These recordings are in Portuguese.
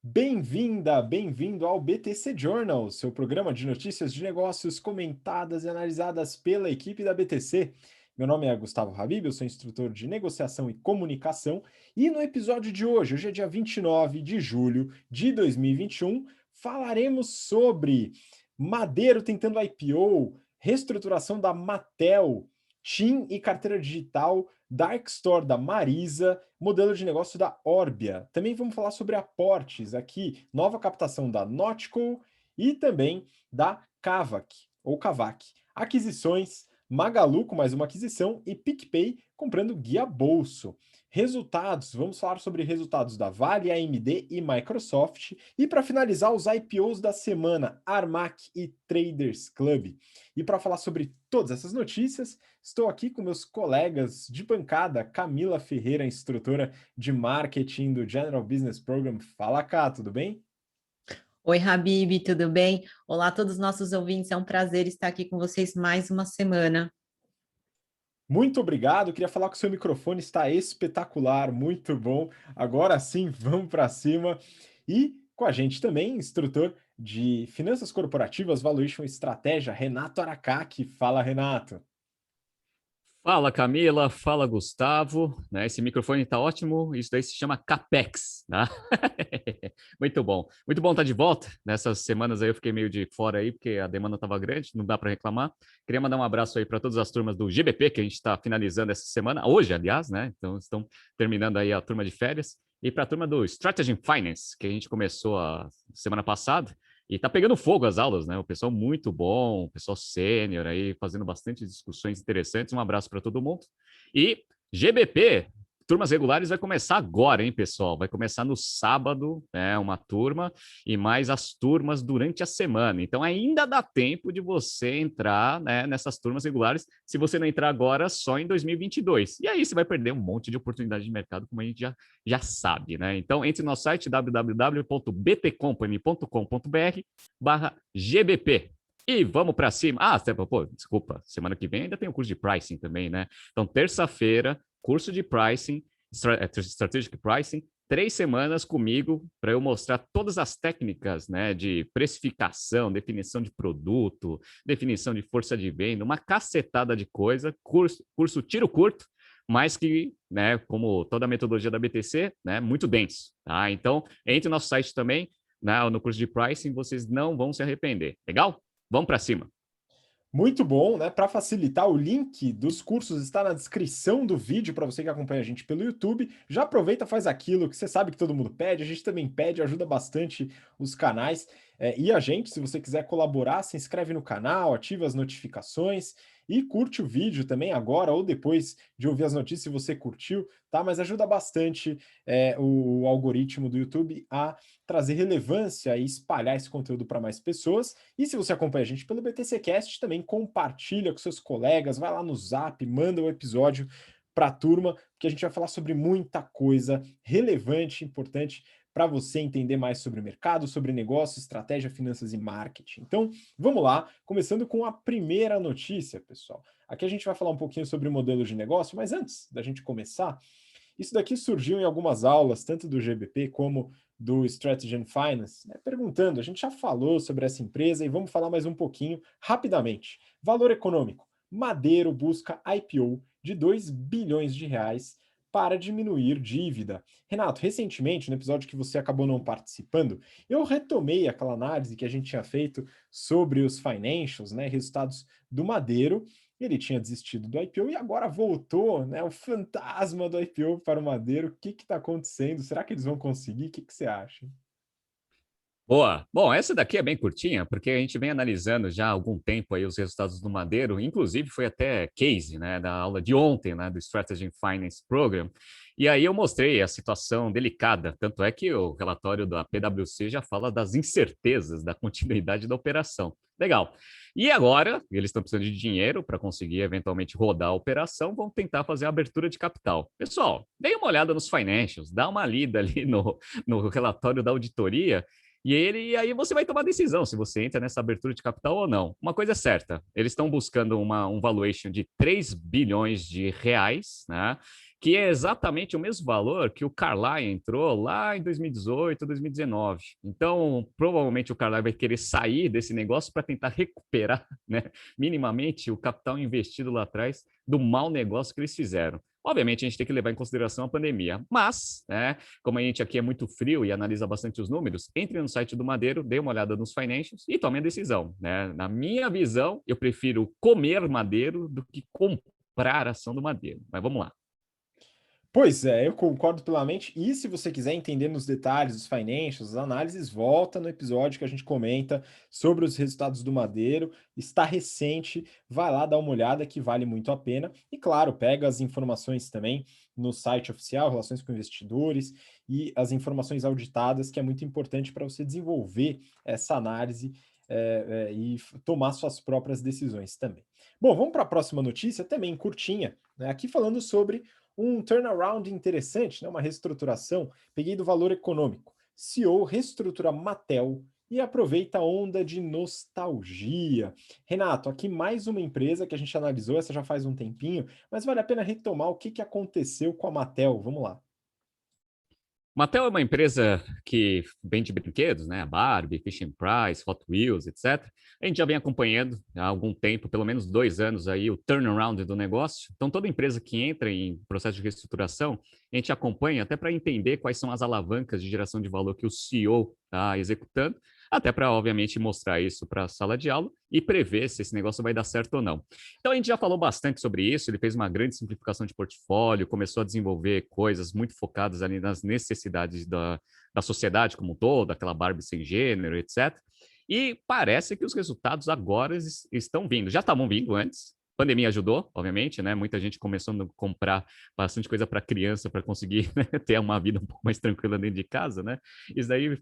Bem-vinda, bem-vindo ao BTC Journal, seu programa de notícias de negócios comentadas e analisadas pela equipe da BTC. Meu nome é Gustavo Habib, eu sou instrutor de negociação e comunicação, e no episódio de hoje é dia 29 de julho de 2021, falaremos sobre Madeiro tentando IPO, reestruturação da Mattel, TIM e carteira digital, Dark Store da Marisa, modelo de negócio da Orbia. Também vamos falar sobre aportes aqui, nova captação da Notco e também da Kavak, ou Kavak. Aquisições, Magalu com mais uma aquisição e PicPay comprando guia bolso. Resultados, vamos falar sobre resultados da Vale, AMD e Microsoft. E para finalizar, os IPOs da semana, Armac e Traders Club. E para falar sobre todas essas notícias, estou aqui com meus colegas de bancada, Camila Ferreira, instrutora de marketing do General Business Program. Fala, Cá, tudo bem? Oi, Habib, tudo bem? Olá a todos os nossos ouvintes, é um prazer estar aqui com vocês mais uma semana. Muito obrigado. Queria falar que o seu microfone está espetacular, muito bom. Agora sim, vamos para cima. E com a gente também, instrutor de Finanças Corporativas, Valuation e Estratégia, Renato Aracaki. Fala, Renato. Fala Camila, fala Gustavo, né? Esse microfone tá ótimo, isso daí se chama Capex, tá? Muito bom estar de volta. Nessas semanas aí eu fiquei meio de fora aí, porque a demanda estava grande, não dá para reclamar. Queria mandar um abraço aí para todas as turmas do GBP, que a gente está finalizando essa semana, hoje, aliás, né? Então estão terminando aí a turma de férias. E para a turma do Strategy Finance, que a gente começou a semana passada. E tá pegando fogo as aulas, né? O pessoal muito bom, o pessoal sênior aí, fazendo bastante discussões interessantes. Um abraço para todo mundo. E GBP, turmas regulares vai começar agora, hein, pessoal? Vai começar no sábado, né? Uma turma, e mais as turmas durante a semana. Então ainda dá tempo de você entrar, né, nessas turmas regulares. Se você não entrar agora, só em 2022. E aí você vai perder um monte de oportunidade de mercado, como a gente já sabe, né? Então, entre no nosso site www.btcompany.com.br/GBP. E vamos para cima. Pô, desculpa, semana que vem ainda tem o curso de pricing também, né? Então, terça-feira, curso de pricing, strategic pricing, 3 semanas comigo para eu mostrar todas as técnicas, né, de precificação, definição de produto, definição de força de venda, uma cacetada de coisa, curso tiro curto, mas que, né, como toda a metodologia da BTC, né, muito denso, tá? Então, entre no nosso site também, né, no curso de pricing, vocês não vão se arrepender. Legal? Vamos para cima. Muito bom, né? Para facilitar, o link dos cursos está na descrição do vídeo para você que acompanha a gente pelo YouTube. Já aproveita, faz aquilo que você sabe que todo mundo pede, a gente também pede, ajuda bastante os canais. E a gente, se você quiser colaborar, se inscreve no canal, ativa as notificações e curte o vídeo também agora ou depois de ouvir as notícias, se você curtiu, tá? Mas ajuda bastante o algoritmo do YouTube a trazer relevância e espalhar esse conteúdo para mais pessoas. E se você acompanha a gente pelo BTC Cast, também compartilha com seus colegas, vai lá no Zap, manda o episódio para a turma, porque a gente vai falar sobre muita coisa relevante, importante para você entender mais sobre o mercado, sobre negócio, estratégia, finanças e marketing. Então, vamos lá, começando com a primeira notícia, pessoal. Aqui a gente vai falar um pouquinho sobre o modelo de negócio, mas antes da gente começar, isso daqui surgiu em algumas aulas, tanto do GBP como do Strategy and Finance, né, perguntando, a gente já falou sobre essa empresa e vamos falar mais um pouquinho rapidamente. Valor econômico. Madeiro busca IPO de 2 bilhões de reais para diminuir dívida. Renato, recentemente, no episódio que você acabou não participando, eu retomei aquela análise que a gente tinha feito sobre os financials, né, resultados do Madeiro. Ele tinha desistido do IPO e agora voltou, né? O fantasma do IPO para o Madeiro. O que está acontecendo? Será que eles vão conseguir? O que você acha? Boa. Bom, essa daqui é bem curtinha, porque a gente vem analisando já há algum tempo aí os resultados do Madeiro, inclusive foi até case, né, da aula de ontem, né, do Strategy and Finance Program, e aí eu mostrei a situação delicada, tanto é que o relatório da PwC já fala das incertezas da continuidade da operação. Legal. E agora, eles estão precisando de dinheiro para conseguir eventualmente rodar a operação, vão tentar fazer a abertura de capital. Pessoal, dê uma olhada nos financials, dá uma lida ali no relatório da auditoria, e aí você vai tomar a decisão se você entra nessa abertura de capital ou não. Uma coisa é certa, eles estão buscando um valuation de 3 bilhões de reais, né? que é exatamente o mesmo valor que o Carlyle entrou lá em 2018, 2019. Então, provavelmente o Carlyle vai querer sair desse negócio para tentar recuperar, né, minimamente o capital investido lá atrás do mau negócio que eles fizeram. Obviamente, a gente tem que levar em consideração a pandemia, mas, né, como a gente aqui é muito frio e analisa bastante os números, entre no site do Madeiro, dê uma olhada nos financials e tome a decisão. Né? Na minha visão, eu prefiro comer Madeiro do que comprar a ação do Madeiro. Mas vamos lá. Pois é, eu concordo plenamente. E se você quiser entender nos detalhes os financials, as análises, volta no episódio que a gente comenta sobre os resultados do Madeiro. Está recente, vai lá dar uma olhada que vale muito a pena. E claro, pega as informações também no site oficial, Relações com Investidores, e as informações auditadas, que é muito importante para você desenvolver essa análise e tomar suas próprias decisões também. Bom, vamos para a próxima notícia, também curtinha, né? Aqui falando sobre um turnaround interessante, né? Uma reestruturação. Peguei do Valor Econômico. CEO reestrutura Mattel e aproveita a onda de nostalgia. Renato, aqui mais uma empresa que a gente analisou, essa já faz um tempinho, mas vale a pena retomar o que aconteceu com a Mattel. Vamos lá. Mattel é uma empresa que vende brinquedos, né? Barbie, Fisher Price, Hot Wheels, etc. A gente já vem acompanhando há algum tempo, pelo menos 2 anos aí, o turnaround do negócio. Então, toda empresa que entra em processo de reestruturação, a gente acompanha até para entender quais são as alavancas de geração de valor que o CEO está executando, até para, obviamente, mostrar isso para a sala de aula e prever se esse negócio vai dar certo ou não. Então, a gente já falou bastante sobre isso, ele fez uma grande simplificação de portfólio, começou a desenvolver coisas muito focadas ali nas necessidades da sociedade como um todo, aquela Barbie sem gênero, etc. E parece que os resultados agora estão vindo. Já estavam vindo antes, a pandemia ajudou, obviamente, né? Muita gente começou a comprar bastante coisa para criança para conseguir, né, ter uma vida um pouco mais tranquila dentro de casa, né? Isso daí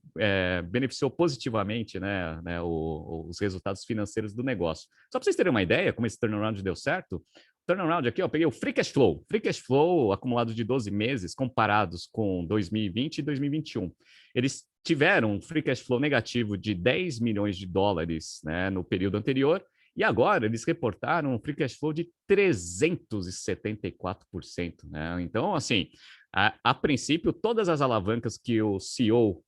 beneficiou positivamente, né, os resultados financeiros do negócio. Só para vocês terem uma ideia como esse turnaround deu certo, turnaround aqui, ó, peguei o Free Cash Flow. Free Cash Flow acumulado de 12 meses comparados com 2020 e 2021. Eles tiveram um Free Cash Flow negativo de 10 milhões de dólares, né, no período anterior, e agora eles reportaram um free cash flow de 374%. Né? Então, assim, a princípio, todas as alavancas que o CEO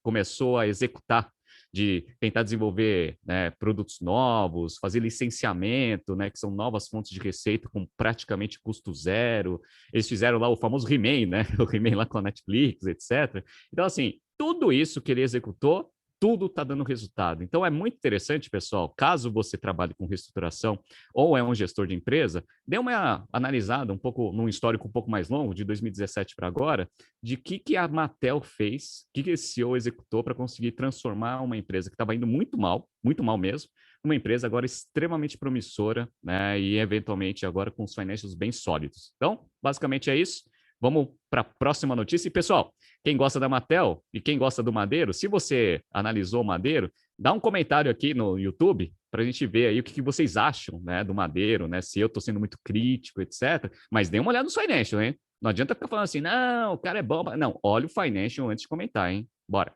começou a executar de tentar desenvolver, né, produtos novos, fazer licenciamento, né, que são novas fontes de receita com praticamente custo zero. Eles fizeram lá o famoso He-Man, né, o He-Man lá com a Netflix, etc. Então, assim, tudo isso que ele executou, tudo está dando resultado. Então, é muito interessante, pessoal, caso você trabalhe com reestruturação ou é um gestor de empresa, dê uma analisada um pouco, num histórico um pouco mais longo, de 2017 para agora, de que a Mattel fez, que esse CEO executou para conseguir transformar uma empresa que estava indo muito mal mesmo, uma empresa agora extremamente promissora, né, e eventualmente agora com os financials bem sólidos. Então, basicamente é isso. Vamos para a próxima notícia. E, pessoal, quem gosta da Mattel e quem gosta do Madeiro, se você analisou o Madeiro, dá um comentário aqui no YouTube para a gente ver aí o que vocês acham, né, do Madeiro, né, se eu estou sendo muito crítico, etc. Mas dê uma olhada no financial, hein? Não adianta ficar falando assim, não, o cara é bom. Não, olha o financial antes de comentar, hein? Bora.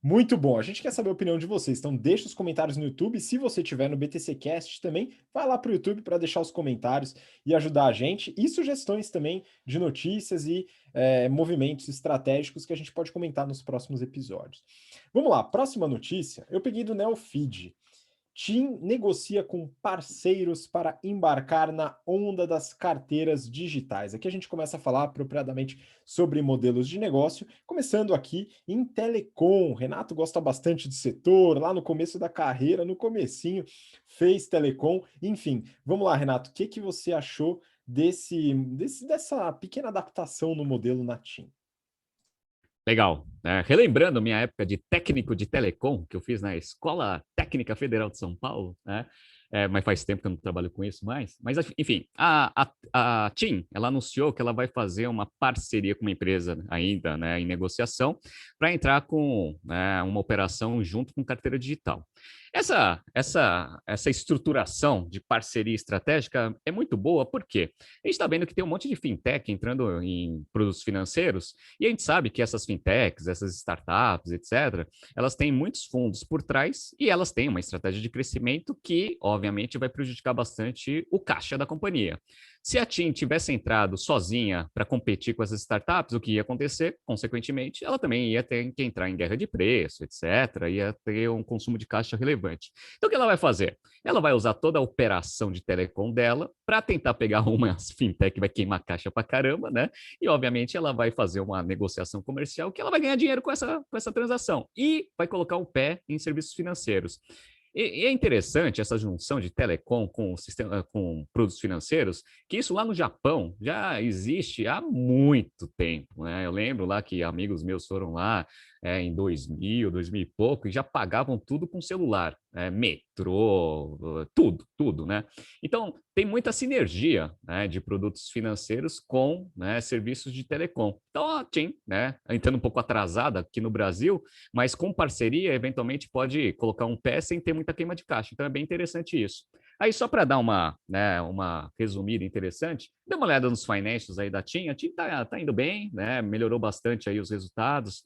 Muito bom. A gente quer saber a opinião de vocês, então deixa os comentários no YouTube. Se você tiver no BTC Cast também, vai lá para o YouTube para deixar os comentários e ajudar a gente. E sugestões também de notícias e movimentos estratégicos que a gente pode comentar nos próximos episódios. Vamos lá, próxima notícia. Eu peguei do Neofeed. TIM negocia com parceiros para embarcar na onda das carteiras digitais. Aqui a gente começa a falar apropriadamente sobre modelos de negócio, começando aqui em telecom. Renato gosta bastante do setor, lá no começo da carreira, no comecinho, fez telecom. Enfim, vamos lá, Renato, o que você achou dessa pequena adaptação no modelo na TIM? Legal. Relembrando minha época de técnico de telecom, que eu fiz na Escola Técnica Federal de São Paulo, né? Mas faz tempo que eu não trabalho com isso mais. Mas, enfim, a TIM, ela anunciou que ela vai fazer uma parceria com uma empresa ainda, né, em negociação, para entrar com, né, uma operação junto com carteira digital. Essa estruturação de parceria estratégica é muito boa, porque a gente está vendo que tem um monte de fintech entrando em produtos financeiros, e a gente sabe que essas fintechs, essas startups, etc., elas têm muitos fundos por trás e elas têm uma estratégia de crescimento que, obviamente, vai prejudicar bastante o caixa da companhia. Se a TIM tivesse entrado sozinha para competir com essas startups, o que ia acontecer? Consequentemente, ela também ia ter que entrar em guerra de preço, etc., ia ter um consumo de caixa relevante. Então, o que ela vai fazer? Ela vai usar toda a operação de telecom dela para tentar pegar uma fintech que vai queimar caixa para caramba, né? E, obviamente, ela vai fazer uma negociação comercial que ela vai ganhar dinheiro com essa transação e vai colocar o pé em serviços financeiros. E é interessante essa junção de telecom com, sistema, com produtos financeiros, que isso lá no Japão já existe há muito tempo, né? Eu lembro lá que amigos meus foram lá em 2000 e pouco, e já pagavam tudo com celular, metrô, tudo, né? Então, tem muita sinergia, né, de produtos financeiros com, né, serviços de telecom. Então, a TIM, né, entrando um pouco atrasada aqui no Brasil, mas com parceria, eventualmente pode colocar um pé sem ter muita queima de caixa. Então, é bem interessante isso. Aí, só para dar uma resumida interessante, dê uma olhada nos financials aí da TIM. A TIM tá indo bem, né? Melhorou bastante aí os resultados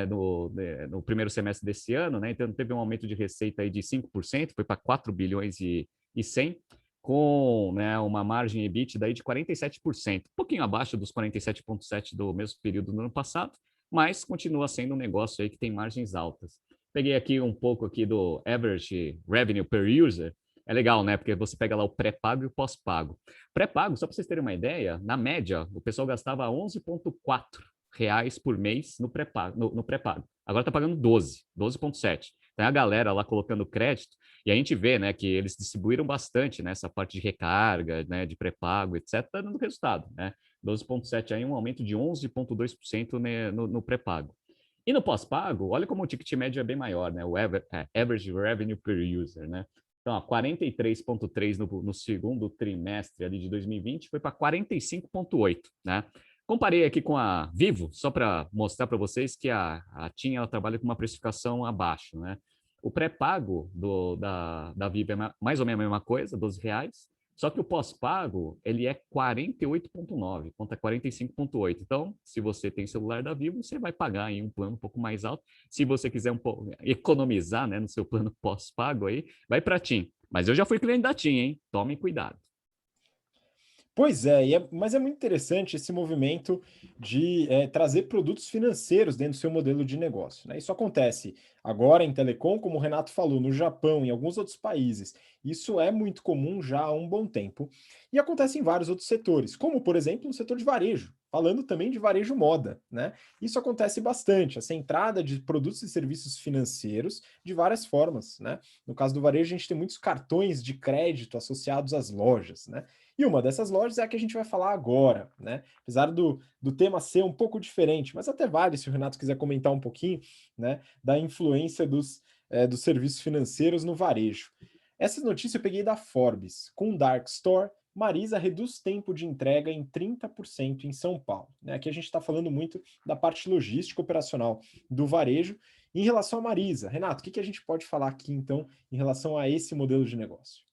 no primeiro semestre desse ano, né? Então, teve um aumento de receita aí de 5%, foi para 4 bilhões e 100, com, né, uma margem EBITDA aí de 47%, um pouquinho abaixo dos 47,7% do mesmo período do ano passado, mas continua sendo um negócio aí que tem margens altas. Peguei aqui um pouco aqui do average revenue per user. É legal, né? Porque você pega lá o pré-pago e o pós-pago. Pré-pago, só para vocês terem uma ideia, na média, o pessoal gastava R$ 11,4 por mês no pré-pago. No pré-pago. Agora está pagando 12,7. Tem a galera lá colocando crédito, e a gente vê, né, que eles distribuíram bastante nessa, parte de recarga, né, de pré-pago, etc., tá dando resultado, né? 12,7 aí, um aumento de 11,2%, né, no pré-pago. E no pós-pago, olha como o ticket médio é bem maior, né? O average revenue per user, né? Então, 43,3 no segundo trimestre ali de 2020 foi para 45,8, né? Comparei aqui com a Vivo, só para mostrar para vocês que a TIM ela trabalha com uma precificação abaixo, né? O pré-pago da Vivo é mais ou menos a mesma coisa, R$ 12, só que o pós-pago ele é 48,9, conta 45,8. Então, se você tem celular da Vivo, você vai pagar em um plano um pouco mais alto. Se você quiser economizar, né, no seu plano pós-pago aí, vai para a TIM. Mas eu já fui cliente da TIM, hein? Tomem cuidado. Pois é, mas é muito interessante esse movimento de trazer produtos financeiros dentro do seu modelo de negócio, né? Isso acontece agora em telecom, como o Renato falou, no Japão, em alguns outros países. Isso é muito comum já há um bom tempo. E acontece em vários outros setores, como, por exemplo, no setor de varejo, falando também de varejo moda, né? Isso acontece bastante, essa entrada de produtos e serviços financeiros de várias formas, né? No caso do varejo, a gente tem muitos cartões de crédito associados às lojas, né? E uma dessas lojas é a que a gente vai falar agora, né? Apesar do tema ser um pouco diferente, mas até vale se o Renato quiser comentar um pouquinho, né, da influência dos serviços financeiros no varejo. Essa notícia eu peguei da Forbes. Com o Dark Store, Marisa reduz tempo de entrega em 30% em São Paulo. Né? Aqui a gente está falando muito da parte logística operacional do varejo. Em relação a Marisa, Renato, o que a gente pode falar aqui, então, em relação a esse modelo de negócio?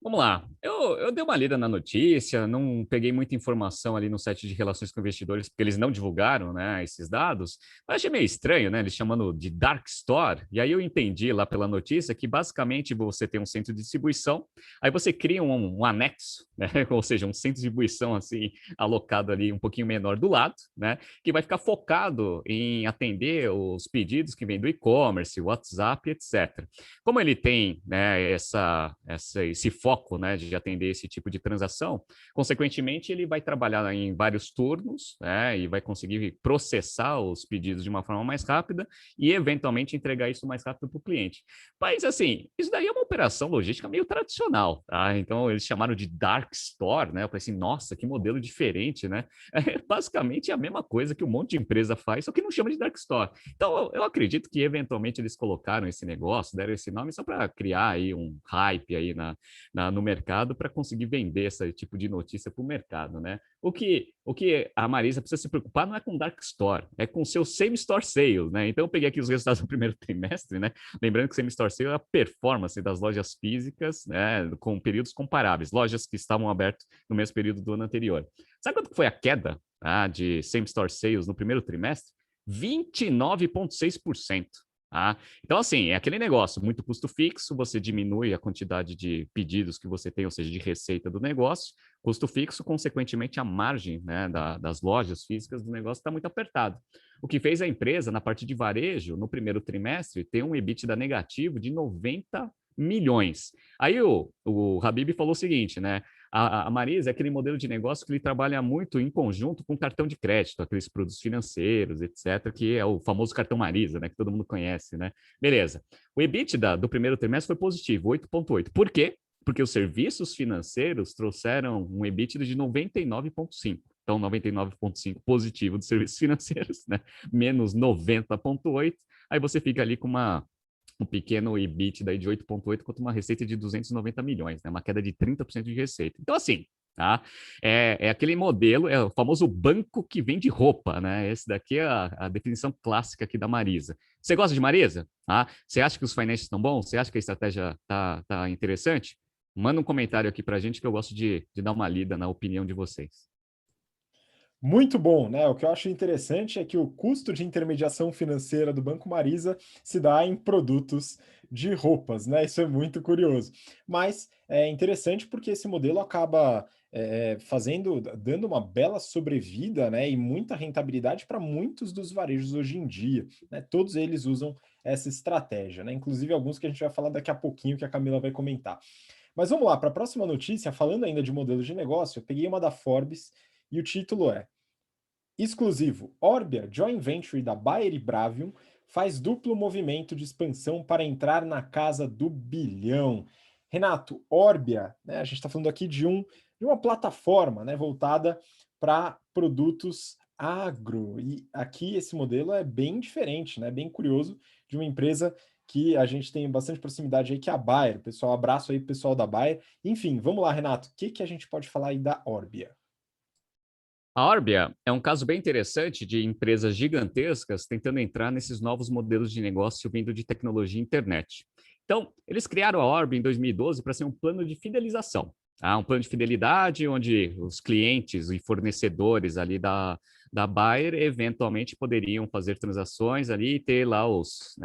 Vamos lá. Eu dei uma lida na notícia, não peguei muita informação ali no site de relações com investidores, porque eles não divulgaram, né, esses dados, mas achei meio estranho, né, eles chamando de Dark Store, e aí eu entendi lá pela notícia que basicamente você tem um centro de distribuição, aí você cria um anexo, né, ou seja, um centro de distribuição assim, alocado ali um pouquinho menor do lado, né, que vai ficar focado em atender os pedidos que vêm do e-commerce, WhatsApp, etc. Como ele tem, né, esse foco, né, de atender esse tipo de transação, consequentemente, ele vai trabalhar em vários turnos, né, e vai conseguir processar os pedidos de uma forma mais rápida e, eventualmente, entregar isso mais rápido para o cliente. Mas, assim, isso daí é uma operação logística meio tradicional, tá? Então, eles chamaram de Dark Store, né? Eu falei assim, nossa, que modelo diferente, né? É basicamente a mesma coisa que um monte de empresa faz, só que não chama de Dark Store. Então, eu acredito que, eventualmente, eles colocaram esse negócio, deram esse nome só para criar aí um hype aí no mercado para conseguir vender esse tipo de notícia para o mercado, né? O que a Marisa precisa se preocupar não é com Dark Store, é com o seu Same Store Sales, né? Então eu peguei aqui os resultados do primeiro trimestre, né? Lembrando que o Same Store Sales é a performance das lojas físicas, né? Com períodos comparáveis, lojas que estavam abertas no mesmo período do ano anterior. Sabe quanto foi a queda de Same Store Sales no primeiro trimestre? 29,6%. Tá? Então, assim, é aquele negócio, muito custo fixo, você diminui a quantidade de pedidos que você tem, ou seja, de receita do negócio, custo fixo, consequentemente, a margem, né, das lojas físicas do negócio está muito apertado. O que fez a empresa, na parte de varejo, no primeiro trimestre, ter um EBITDA negativo de 90 milhões. Aí o Habib falou o seguinte, né? A Marisa é aquele modelo de negócio que ele trabalha muito em conjunto com cartão de crédito, aqueles produtos financeiros, etc., que é o famoso cartão Marisa, né, que todo mundo conhece, né? Beleza. O EBITDA do primeiro trimestre foi positivo, 8,8. Por quê? Porque os serviços financeiros trouxeram um EBITDA de 99,5. Então, 99,5 positivo dos serviços financeiros, né? Menos 90,8. Aí você fica ali com um pequeno EBITDA de 8,8 contra uma receita de 290 milhões, né? Uma queda de 30% de receita. Então, assim, tá? É aquele modelo, é o famoso banco que vende roupa, né? Esse daqui é a definição clássica aqui da Marisa. Você gosta de Marisa? Ah, você acha que os financials estão bons? Você acha que a estratégia tá interessante? Manda um comentário aqui para a gente que eu gosto de dar uma lida na opinião de vocês. Muito bom, né? O que eu acho interessante é que o custo de intermediação financeira do Banco Marisa se dá em produtos de roupas, né? Isso é muito curioso. Mas é interessante porque esse modelo acaba dando uma bela sobrevida, né? E muita rentabilidade para muitos dos varejos hoje em dia, né? Todos eles usam essa estratégia, né? Inclusive alguns que a gente vai falar daqui a pouquinho, que a Camila vai comentar. Mas vamos lá, para a próxima notícia, falando ainda de modelos de negócio, eu peguei uma da Forbes e o título é exclusivo: Orbia, joint venture da Bayer e Bravium, faz duplo movimento de expansão para entrar na casa do bilhão. Renato, Orbia, né, a gente está falando aqui de uma plataforma, né, voltada para produtos agro. E aqui esse modelo é bem diferente, né, bem curioso, de uma empresa que a gente tem bastante proximidade aí, que é a Bayer. Pessoal, abraço aí pro pessoal da Bayer. Enfim, vamos lá, Renato, o que a gente pode falar aí da Orbia? A Orbia é um caso bem interessante de empresas gigantescas tentando entrar nesses novos modelos de negócio vindo de tecnologia e internet. Então, eles criaram a Orbia em 2012 para ser um plano de fidelização. Um plano de fidelidade onde os clientes e fornecedores ali da Bayer eventualmente poderiam fazer transações ali e ter lá os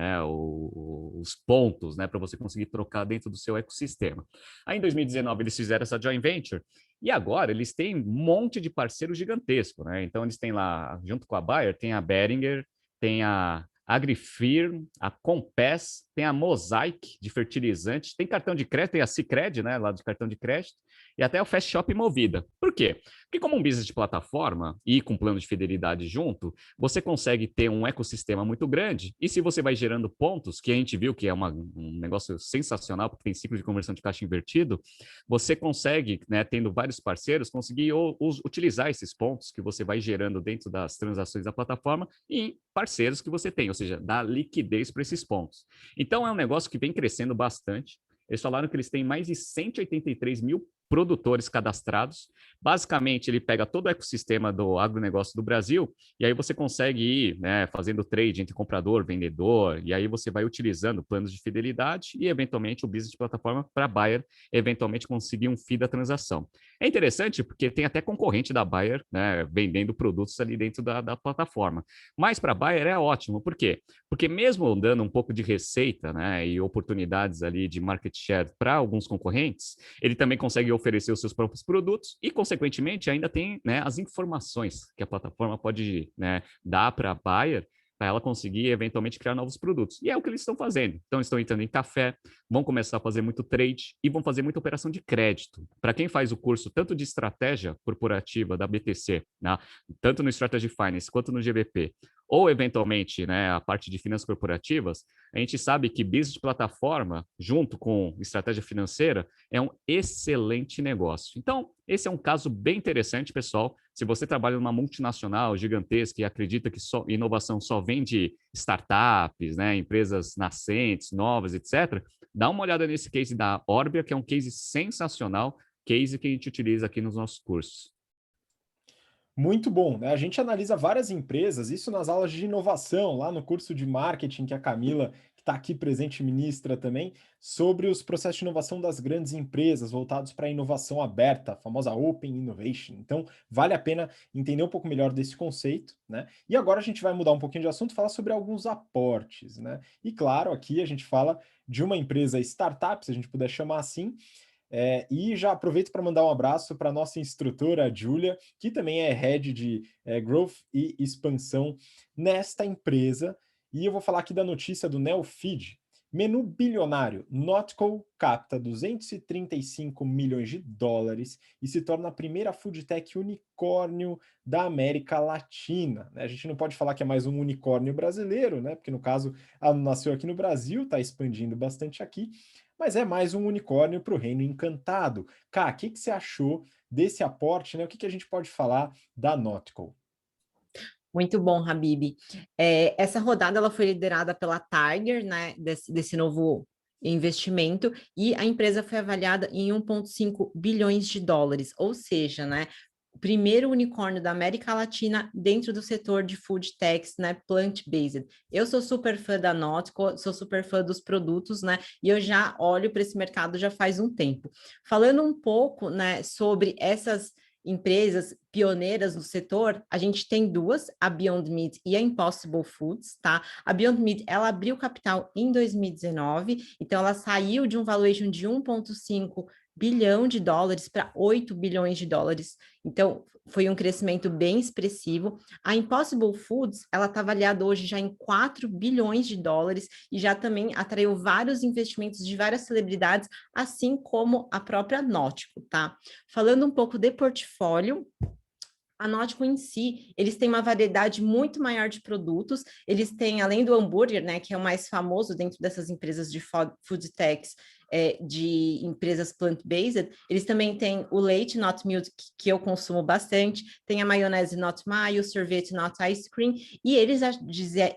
pontos, né, para você conseguir trocar dentro do seu ecossistema. Aí em 2019 eles fizeram essa joint venture e agora eles têm um monte de parceiro gigantesco, né? Então eles têm lá, junto com a Bayer, tem a Behringer, tem a AgriFirm, a Compass, tem a Mosaic de fertilizante, tem cartão de crédito, tem a Sicredi, né, lá de cartão de crédito, e até o Fast Shop Movida. Por quê? Porque como um business de plataforma e com plano de fidelidade junto, você consegue ter um ecossistema muito grande, e se você vai gerando pontos, que a gente viu que é um negócio sensacional, porque tem ciclo de conversão de caixa invertido, você consegue, né, tendo vários parceiros, conseguir utilizar esses pontos que você vai gerando dentro das transações da plataforma em parceiros que você tem, ou seja, dá liquidez para esses pontos. Então, é um negócio que vem crescendo bastante. Eles falaram que eles têm mais de 183 mil produtores cadastrados. Basicamente, ele pega todo o ecossistema do agronegócio do Brasil e aí você consegue ir, né, fazendo trade entre comprador, vendedor, e aí você vai utilizando planos de fidelidade e, eventualmente, o business de plataforma para a Bayer eventualmente conseguir um FII da transação. É interessante porque tem até concorrente da Bayer, né, vendendo produtos ali dentro da plataforma. Mas para a Bayer é ótimo. Por quê? Porque mesmo dando um pouco de receita, né, e oportunidades ali de market share para alguns concorrentes, ele também consegue oferecer os seus próprios produtos e, consequentemente, ainda tem, né, as informações que a plataforma pode, né, dar para a Bayer para ela conseguir eventualmente criar novos produtos. E é o que eles estão fazendo. Então, eles estão entrando em café, vão começar a fazer muito trade e vão fazer muita operação de crédito. Para quem faz o curso tanto de estratégia corporativa da BTC, né, tanto no Strategy Finance quanto no GBP, ou eventualmente, né, a parte de finanças corporativas, a gente sabe que business de plataforma, junto com estratégia financeira, é um excelente negócio. Então, esse é um caso bem interessante, pessoal. Se você trabalha numa multinacional gigantesca e acredita que inovação só vem de startups, né, empresas nascentes, novas, etc., dá uma olhada nesse case da Orbia, que é um case sensacional, case que a gente utiliza aqui nos nossos cursos. Muito bom, né? A gente analisa várias empresas, isso nas aulas de inovação, lá no curso de marketing que a Camila, que está aqui presente, ministra também, sobre os processos de inovação das grandes empresas, voltados para a inovação aberta, a famosa Open Innovation. Então, vale a pena entender um pouco melhor desse conceito, né? E agora a gente vai mudar um pouquinho de assunto, falar sobre alguns aportes, né? E claro, aqui a gente fala de uma empresa startup, se a gente puder chamar assim. E já aproveito para mandar um abraço para a nossa instrutora, a Júlia, que também é head de Growth e Expansão nesta empresa. E eu vou falar aqui da notícia do Neofeed. Menu bilionário, Notco capta 235 milhões de dólares e se torna a primeira food tech unicórnio da América Latina. A gente não pode falar que é mais um unicórnio brasileiro, né? Porque no caso ela nasceu aqui no Brasil, está expandindo bastante aqui, mas é mais um unicórnio para o Reino Encantado. Cá, o que você achou desse aporte, né? O que a gente pode falar da Notco? Muito bom, Habib. Essa rodada ela foi liderada pela Tiger, né, desse novo investimento, e a empresa foi avaliada em 1,5 bilhões de dólares, ou seja, né, o primeiro unicórnio da América Latina dentro do setor de food techs, né, plant-based. Eu sou super fã da Notco, sou super fã dos produtos, né, e eu já olho para esse mercado já faz um tempo. Falando um pouco, né, sobre essas empresas pioneiras no setor, a gente tem duas, a Beyond Meat e a Impossible Foods, tá? A Beyond Meat, ela abriu capital em 2019, então ela saiu de um valuation de 1,5 bilhão de dólares para 8 bilhões de dólares. Então, foi um crescimento bem expressivo. A Impossible Foods, ela está avaliada hoje já em 4 bilhões de dólares e já também atraiu vários investimentos de várias celebridades, assim como a própria Notco, tá? Falando um pouco de portfólio, a Notco em si, eles têm uma variedade muito maior de produtos, eles têm, além do hambúrguer, né, que é o mais famoso dentro dessas empresas de food techs, de empresas plant-based, eles também têm o leite Not Milk, que eu consumo bastante, tem a maionese Not Mayo, sorvete Not Ice Cream, e eles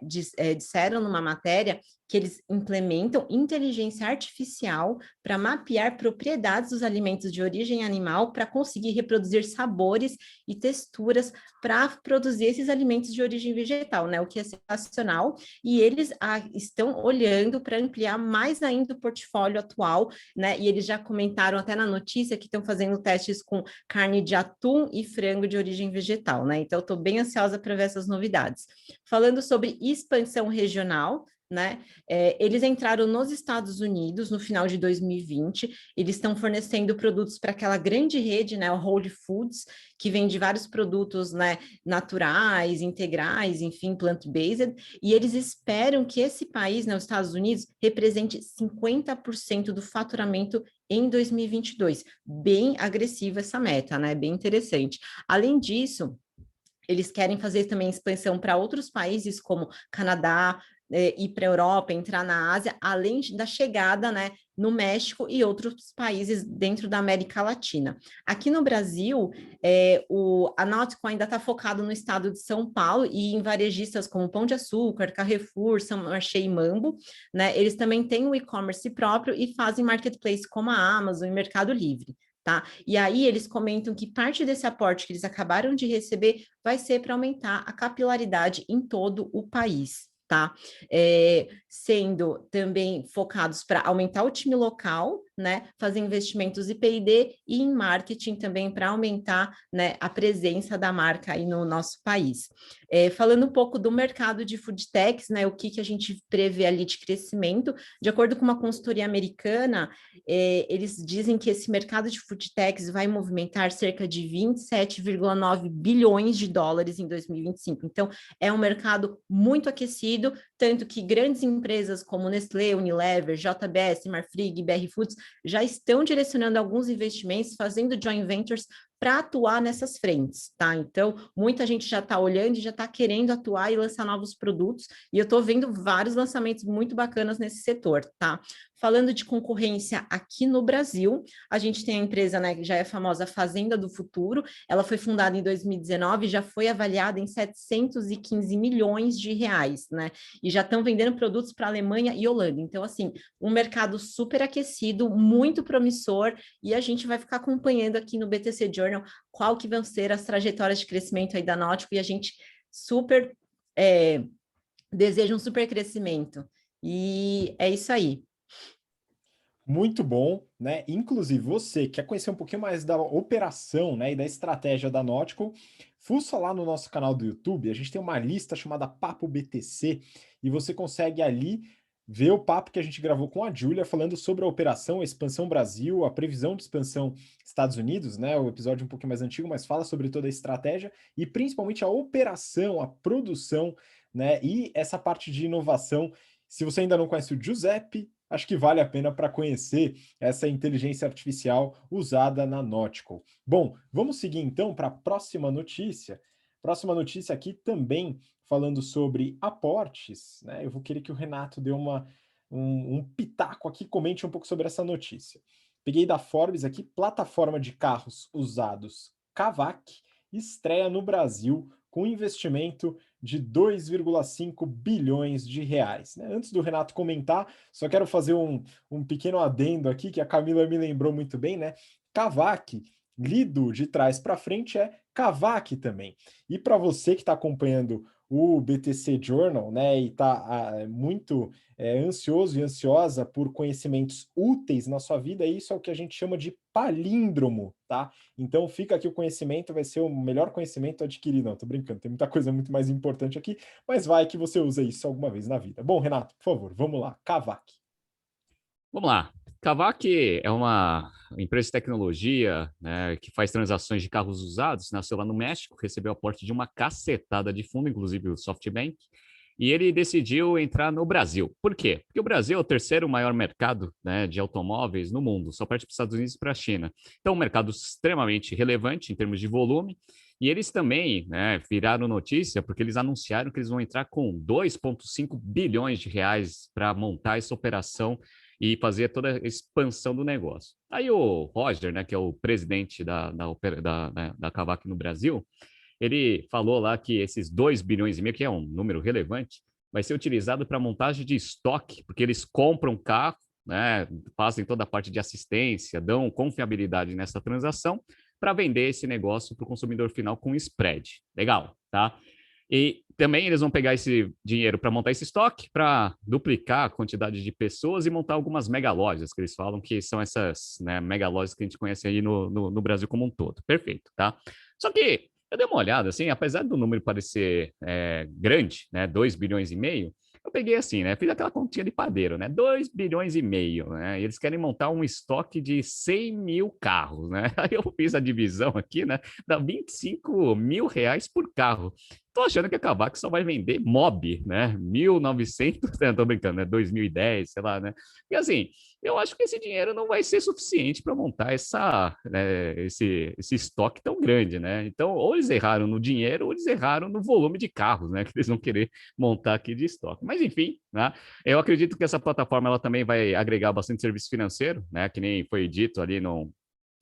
disseram numa matéria que eles implementam inteligência artificial para mapear propriedades dos alimentos de origem animal para conseguir reproduzir sabores e texturas para produzir esses alimentos de origem vegetal, né? O que é sensacional. E eles estão olhando para ampliar mais ainda o portfólio atual, né? E eles já comentaram até na notícia que estão fazendo testes com carne de atum e frango de origem vegetal, né? Então, estou bem ansiosa para ver essas novidades. Falando sobre expansão regional, né? Eles entraram nos Estados Unidos no final de 2020, eles estão fornecendo produtos para aquela grande rede, né, o Whole Foods, que vende vários produtos, né, naturais, integrais, enfim, plant-based, e eles esperam que esse país, né, os Estados Unidos, represente 50% do faturamento em 2022. Bem agressiva essa meta, né? Bem interessante. Além disso, eles querem fazer também expansão para outros países como Canadá, ir para a Europa, entrar na Ásia, além da chegada, né, no México e outros países dentro da América Latina. Aqui no Brasil, a Nautico ainda está focado no estado de São Paulo e em varejistas como Pão de Açúcar, Carrefour, São Marché e Mambo, né? Eles também têm um e-commerce próprio e fazem marketplace como a Amazon e Mercado Livre. Tá? E aí eles comentam que parte desse aporte que eles acabaram de receber vai ser para aumentar a capilaridade em todo o país. Tá? Sendo também focados para aumentar o time local, né? Fazer investimentos em P&D e em marketing também para aumentar, né, a presença da marca aí no nosso país. Falando um pouco do mercado de food techs, né? O que a gente prevê ali de crescimento, de acordo com uma consultoria americana, eles dizem que esse mercado de food techs vai movimentar cerca de 27,9 bilhões de dólares em 2025. Então, é um mercado muito aquecido, tanto que grandes empresas como Nestlé, Unilever, JBS, Marfrig, BR Foods já estão direcionando alguns investimentos, fazendo joint ventures para atuar nessas frentes, tá? Então, muita gente já está olhando e já está querendo atuar e lançar novos produtos, e eu estou vendo vários lançamentos muito bacanas nesse setor, tá? Falando de concorrência aqui no Brasil, a gente tem a empresa, né, que já é famosa Fazenda do Futuro. Ela foi fundada em 2019 e já foi avaliada em 715 milhões de reais, né? E já estão vendendo produtos para a Alemanha e Holanda. Então, assim, um mercado super aquecido, muito promissor, e a gente vai ficar acompanhando aqui no BTC Journal qual que vão ser as trajetórias de crescimento aí da Nautico, e a gente super deseja um super crescimento. E é isso aí. Muito bom, né? Inclusive, você quer conhecer um pouquinho mais da operação, né, e da estratégia da Nautical, fuça lá no nosso canal do YouTube, a gente tem uma lista chamada Papo BTC, e você consegue ali ver o papo que a gente gravou com a Júlia, falando sobre a operação, a expansão Brasil, a previsão de expansão Estados Unidos, né? O episódio um pouquinho mais antigo, mas fala sobre toda a estratégia, e principalmente a operação, a produção, né? E essa parte de inovação. Se você ainda não conhece o Giuseppe, acho que vale a pena para conhecer essa inteligência artificial usada na Nautical. Bom, vamos seguir então para a próxima notícia. Próxima notícia aqui também falando sobre aportes, né? Eu vou querer que o Renato dê um pitaco aqui, comente um pouco sobre essa notícia. Peguei da Forbes aqui, plataforma de carros usados Kavak estreia no Brasil com investimento de 2,5 bilhões de reais. Né? Antes do Renato comentar, só quero fazer um pequeno adendo aqui, que a Camila me lembrou muito bem, né? Kavak, lido de trás para frente, é Kavak também. E para você que está acompanhando o BTC Journal, né, e está muito ansioso e ansiosa por conhecimentos úteis na sua vida, isso é o que a gente chama de palíndromo, tá? Então fica aqui o conhecimento, vai ser o melhor conhecimento adquirido. Não, tô brincando, tem muita coisa muito mais importante aqui, mas vai que você usa isso alguma vez na vida. Bom, Renato, por favor, vamos lá, Kavak. Vamos lá. Kavak é uma empresa de tecnologia, né, que faz transações de carros usados, nasceu lá no México, recebeu aporte de uma cacetada de fundo, inclusive o SoftBank, e ele decidiu entrar no Brasil. Por quê? Porque o Brasil é o terceiro maior mercado, né, de automóveis no mundo, só perde para os Estados Unidos e para a China. Então, um mercado extremamente relevante em termos de volume, e eles também, né, viraram notícia porque eles anunciaram que eles vão entrar com 2,5 bilhões de reais para montar essa operação e fazer toda a expansão do negócio. Aí o Roger, né, que é o presidente da Kavak no Brasil, ele falou lá que esses 2 bilhões e meio, que é um número relevante, vai ser utilizado para montagem de estoque, porque eles compram carro, né, fazem toda a parte de assistência, dão confiabilidade nessa transação para vender esse negócio para o consumidor final com spread. Legal, tá? E também eles vão pegar esse dinheiro para montar esse estoque, para duplicar a quantidade de pessoas e montar algumas mega lojas, que eles falam que são essas, né, mega lojas que a gente conhece aí no Brasil como um todo. Perfeito, tá? Só que eu dei uma olhada, assim, apesar do número parecer grande, né, 2 bilhões e meio, eu peguei assim, né, fiz aquela continha de padeiro, né, 2 bilhões e meio, né, e eles querem montar um estoque de 100 mil carros, né, aí eu fiz a divisão aqui, né, dá 25 mil reais por carro. Tô achando que a Kavak só vai vender Mob, né, 1900, né, tô brincando, né, 2010, sei lá, né, e assim, eu acho que esse dinheiro não vai ser suficiente para montar esse estoque tão grande, né? Então, ou eles erraram no dinheiro, ou eles erraram no volume de carros, né? Que eles vão querer montar aqui de estoque. Mas, enfim, né? Eu acredito que essa plataforma ela também vai agregar bastante serviço financeiro, né? Que nem foi dito ali no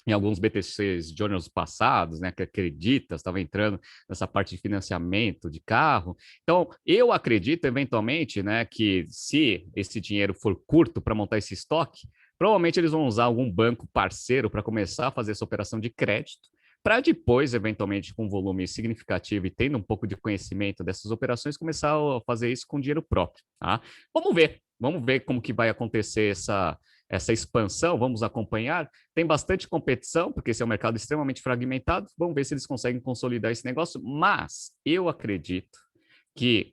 em alguns BTCs Journals passados, né, que acredita, estava entrando nessa parte de financiamento de carro. Então, eu acredito, eventualmente, né, que se esse dinheiro for curto para montar esse estoque, provavelmente eles vão usar algum banco parceiro para começar a fazer essa operação de crédito, para depois, eventualmente, com um volume significativo e tendo um pouco de conhecimento dessas operações, começar a fazer isso com dinheiro próprio. Tá? Vamos ver como que vai acontecer essa expansão, vamos acompanhar. Tem bastante competição, porque esse é um mercado extremamente fragmentado. Vamos ver se eles conseguem consolidar esse negócio, mas eu acredito que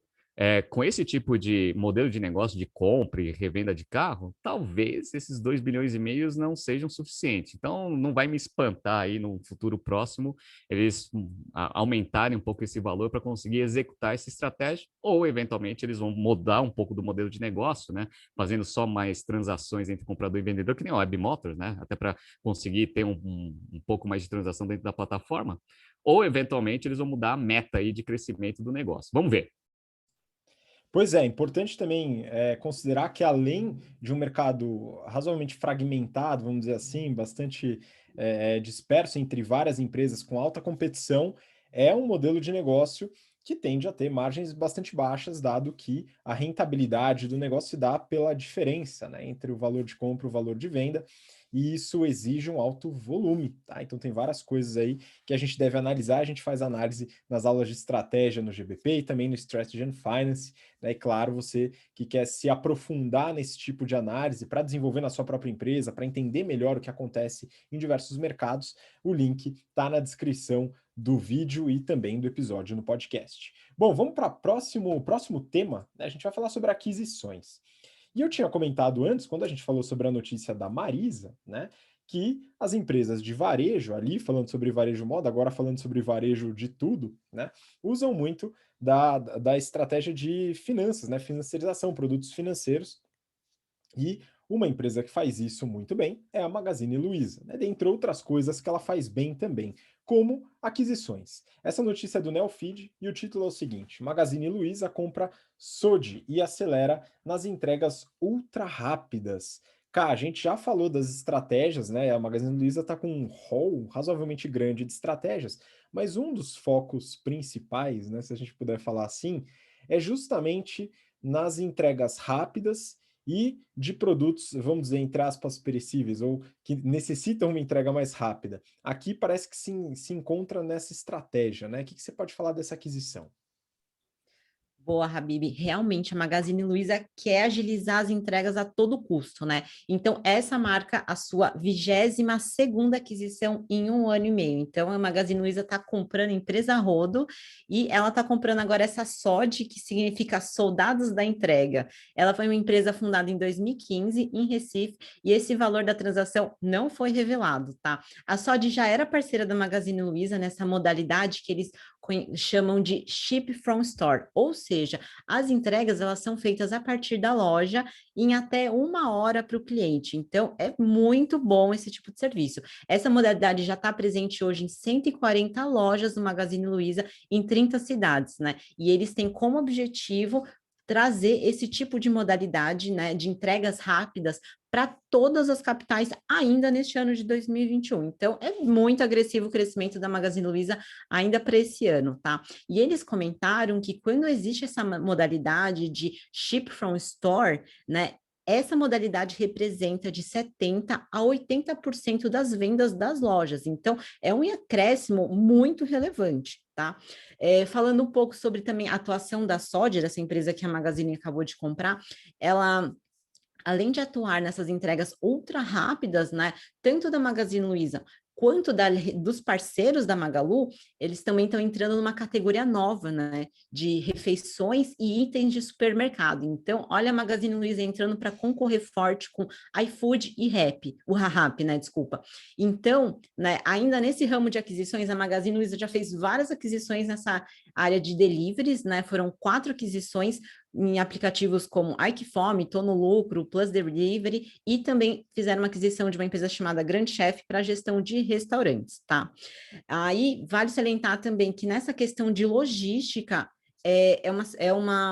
com esse tipo de modelo de negócio de compra e revenda de carro, talvez esses 2 bilhões e meio não sejam suficientes. Então, não vai me espantar aí no futuro próximo eles aumentarem um pouco esse valor para conseguir executar essa estratégia, ou eventualmente eles vão mudar um pouco do modelo de negócio, né? Fazendo só mais transações entre comprador e vendedor, que nem o Web Motors, né? Até para conseguir ter um pouco mais de transação dentro da plataforma, ou eventualmente eles vão mudar a meta aí de crescimento do negócio. Vamos ver. Pois é, importante também considerar que além de um mercado razoavelmente fragmentado, vamos dizer assim, bastante disperso entre várias empresas com alta competição, é um modelo de negócio que tende a ter margens bastante baixas, dado que a rentabilidade do negócio se dá pela diferença, né, entre o valor de compra e o valor de venda, e isso exige um alto volume, tá? Então tem várias coisas aí que a gente deve analisar, a gente faz análise nas aulas de estratégia no GBP e também no Strategy and Finance, né? E claro, você que quer se aprofundar nesse tipo de análise para desenvolver na sua própria empresa, para entender melhor o que acontece em diversos mercados, o link está na descrição do vídeo e também do episódio no podcast. Bom, vamos para o próximo tema, né? A gente vai falar sobre aquisições. E eu tinha comentado antes, quando a gente falou sobre a notícia da Marisa, né, que as empresas de varejo, ali falando sobre varejo moda, agora falando sobre varejo de tudo, né, usam muito da estratégia de finanças, né, financiarização, produtos financeiros, e uma empresa que faz isso muito bem é a Magazine Luiza, né? Dentre outras coisas que ela faz bem também, como aquisições. Essa notícia é do Neofeed e o título é o seguinte: Magazine Luiza compra Sode e acelera nas entregas ultra rápidas. Cá, a gente já falou das estratégias, né? A Magazine Luiza está com um rol razoavelmente grande de estratégias, mas um dos focos principais, né, se a gente puder falar assim, é justamente nas entregas rápidas e de produtos, vamos dizer, entre aspas, perecíveis, ou que necessitam uma entrega mais rápida. Aqui parece que se encontra nessa estratégia, né? O que você pode falar dessa aquisição? Boa, Habib. Realmente, a Magazine Luiza quer agilizar as entregas a todo custo, né? Então, essa marca a sua 22ª aquisição em 1 ano e meio. Então, a Magazine Luiza está comprando empresa a rodo e ela está comprando agora essa SOD, que significa Soldados da Entrega. Ela foi uma empresa fundada em 2015 em Recife e esse valor da transação não foi revelado, tá? A SOD já era parceira da Magazine Luiza nessa modalidade que eles chamam de Ship from Store, ou seja, as entregas elas são feitas a partir da loja em até 1 hora para o cliente. Então, é muito bom esse tipo de serviço. Essa modalidade já está presente hoje em 140 lojas do Magazine Luiza em 30 cidades, né? E eles têm como objetivo trazer esse tipo de modalidade, né, de entregas rápidas para todas as capitais ainda neste ano de 2021. Então, é muito agressivo o crescimento da Magazine Luiza ainda para esse ano, tá? E eles comentaram que quando existe essa modalidade de ship from store, né, essa modalidade representa de 70% a 80% das vendas das lojas. Então, é um acréscimo muito relevante, tá? Falando um pouco sobre também a atuação da Sode, essa empresa que a Magazine acabou de comprar, ela além de atuar nessas entregas ultra rápidas, né, tanto da Magazine Luiza quanto dos parceiros da Magalu, eles também estão entrando numa categoria nova, né, de refeições e itens de supermercado. Então, olha a Magazine Luiza entrando para concorrer forte com iFood e o Rappi, né, desculpa. Então, né, ainda nesse ramo de aquisições, a Magazine Luiza já fez várias aquisições nessa área de deliveries, né, foram 4 aquisições em aplicativos como iQfome, Tô no Lucro, Plus Delivery, e também fizeram uma aquisição de uma empresa chamada Grande Chef para gestão de restaurantes, tá? Aí vale salientar também que nessa questão de logística,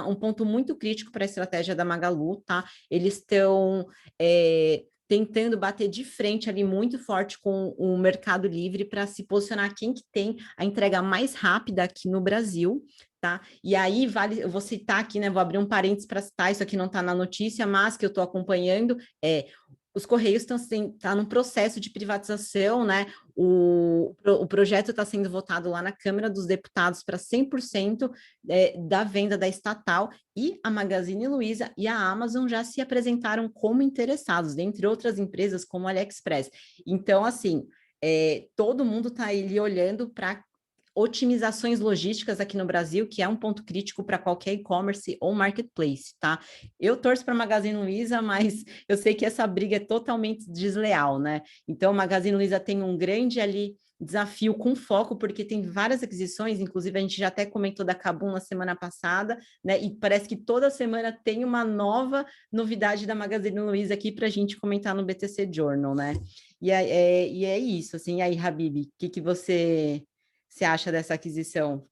um ponto muito crítico para a estratégia da Magalu, tá? Eles estão tentando bater de frente ali muito forte com o Mercado Livre para se posicionar quem que tem a entrega mais rápida aqui no Brasil, tá? E aí eu vou citar aqui, né? Vou abrir um parênteses para citar, isso aqui não está na notícia, mas que eu estou acompanhando, os Correios estão tá num processo de privatização, né? O projeto está sendo votado lá na Câmara dos Deputados para 100% da venda da estatal, e a Magazine Luiza e a Amazon já se apresentaram como interessados, dentre outras empresas como a AliExpress. Então, assim, todo mundo está ali olhando para otimizações logísticas aqui no Brasil, que é um ponto crítico para qualquer e-commerce ou marketplace, tá? Eu torço para a Magazine Luiza, mas eu sei que essa briga é totalmente desleal, né? Então, a Magazine Luiza tem um grande ali desafio com foco, porque tem várias aquisições, inclusive a gente já até comentou da Kabum na semana passada, né? E parece que toda semana tem uma nova novidade da Magazine Luiza aqui para a gente comentar no BTC Journal, né? E é isso, assim. E aí, Habib, o que você acha dessa aquisição?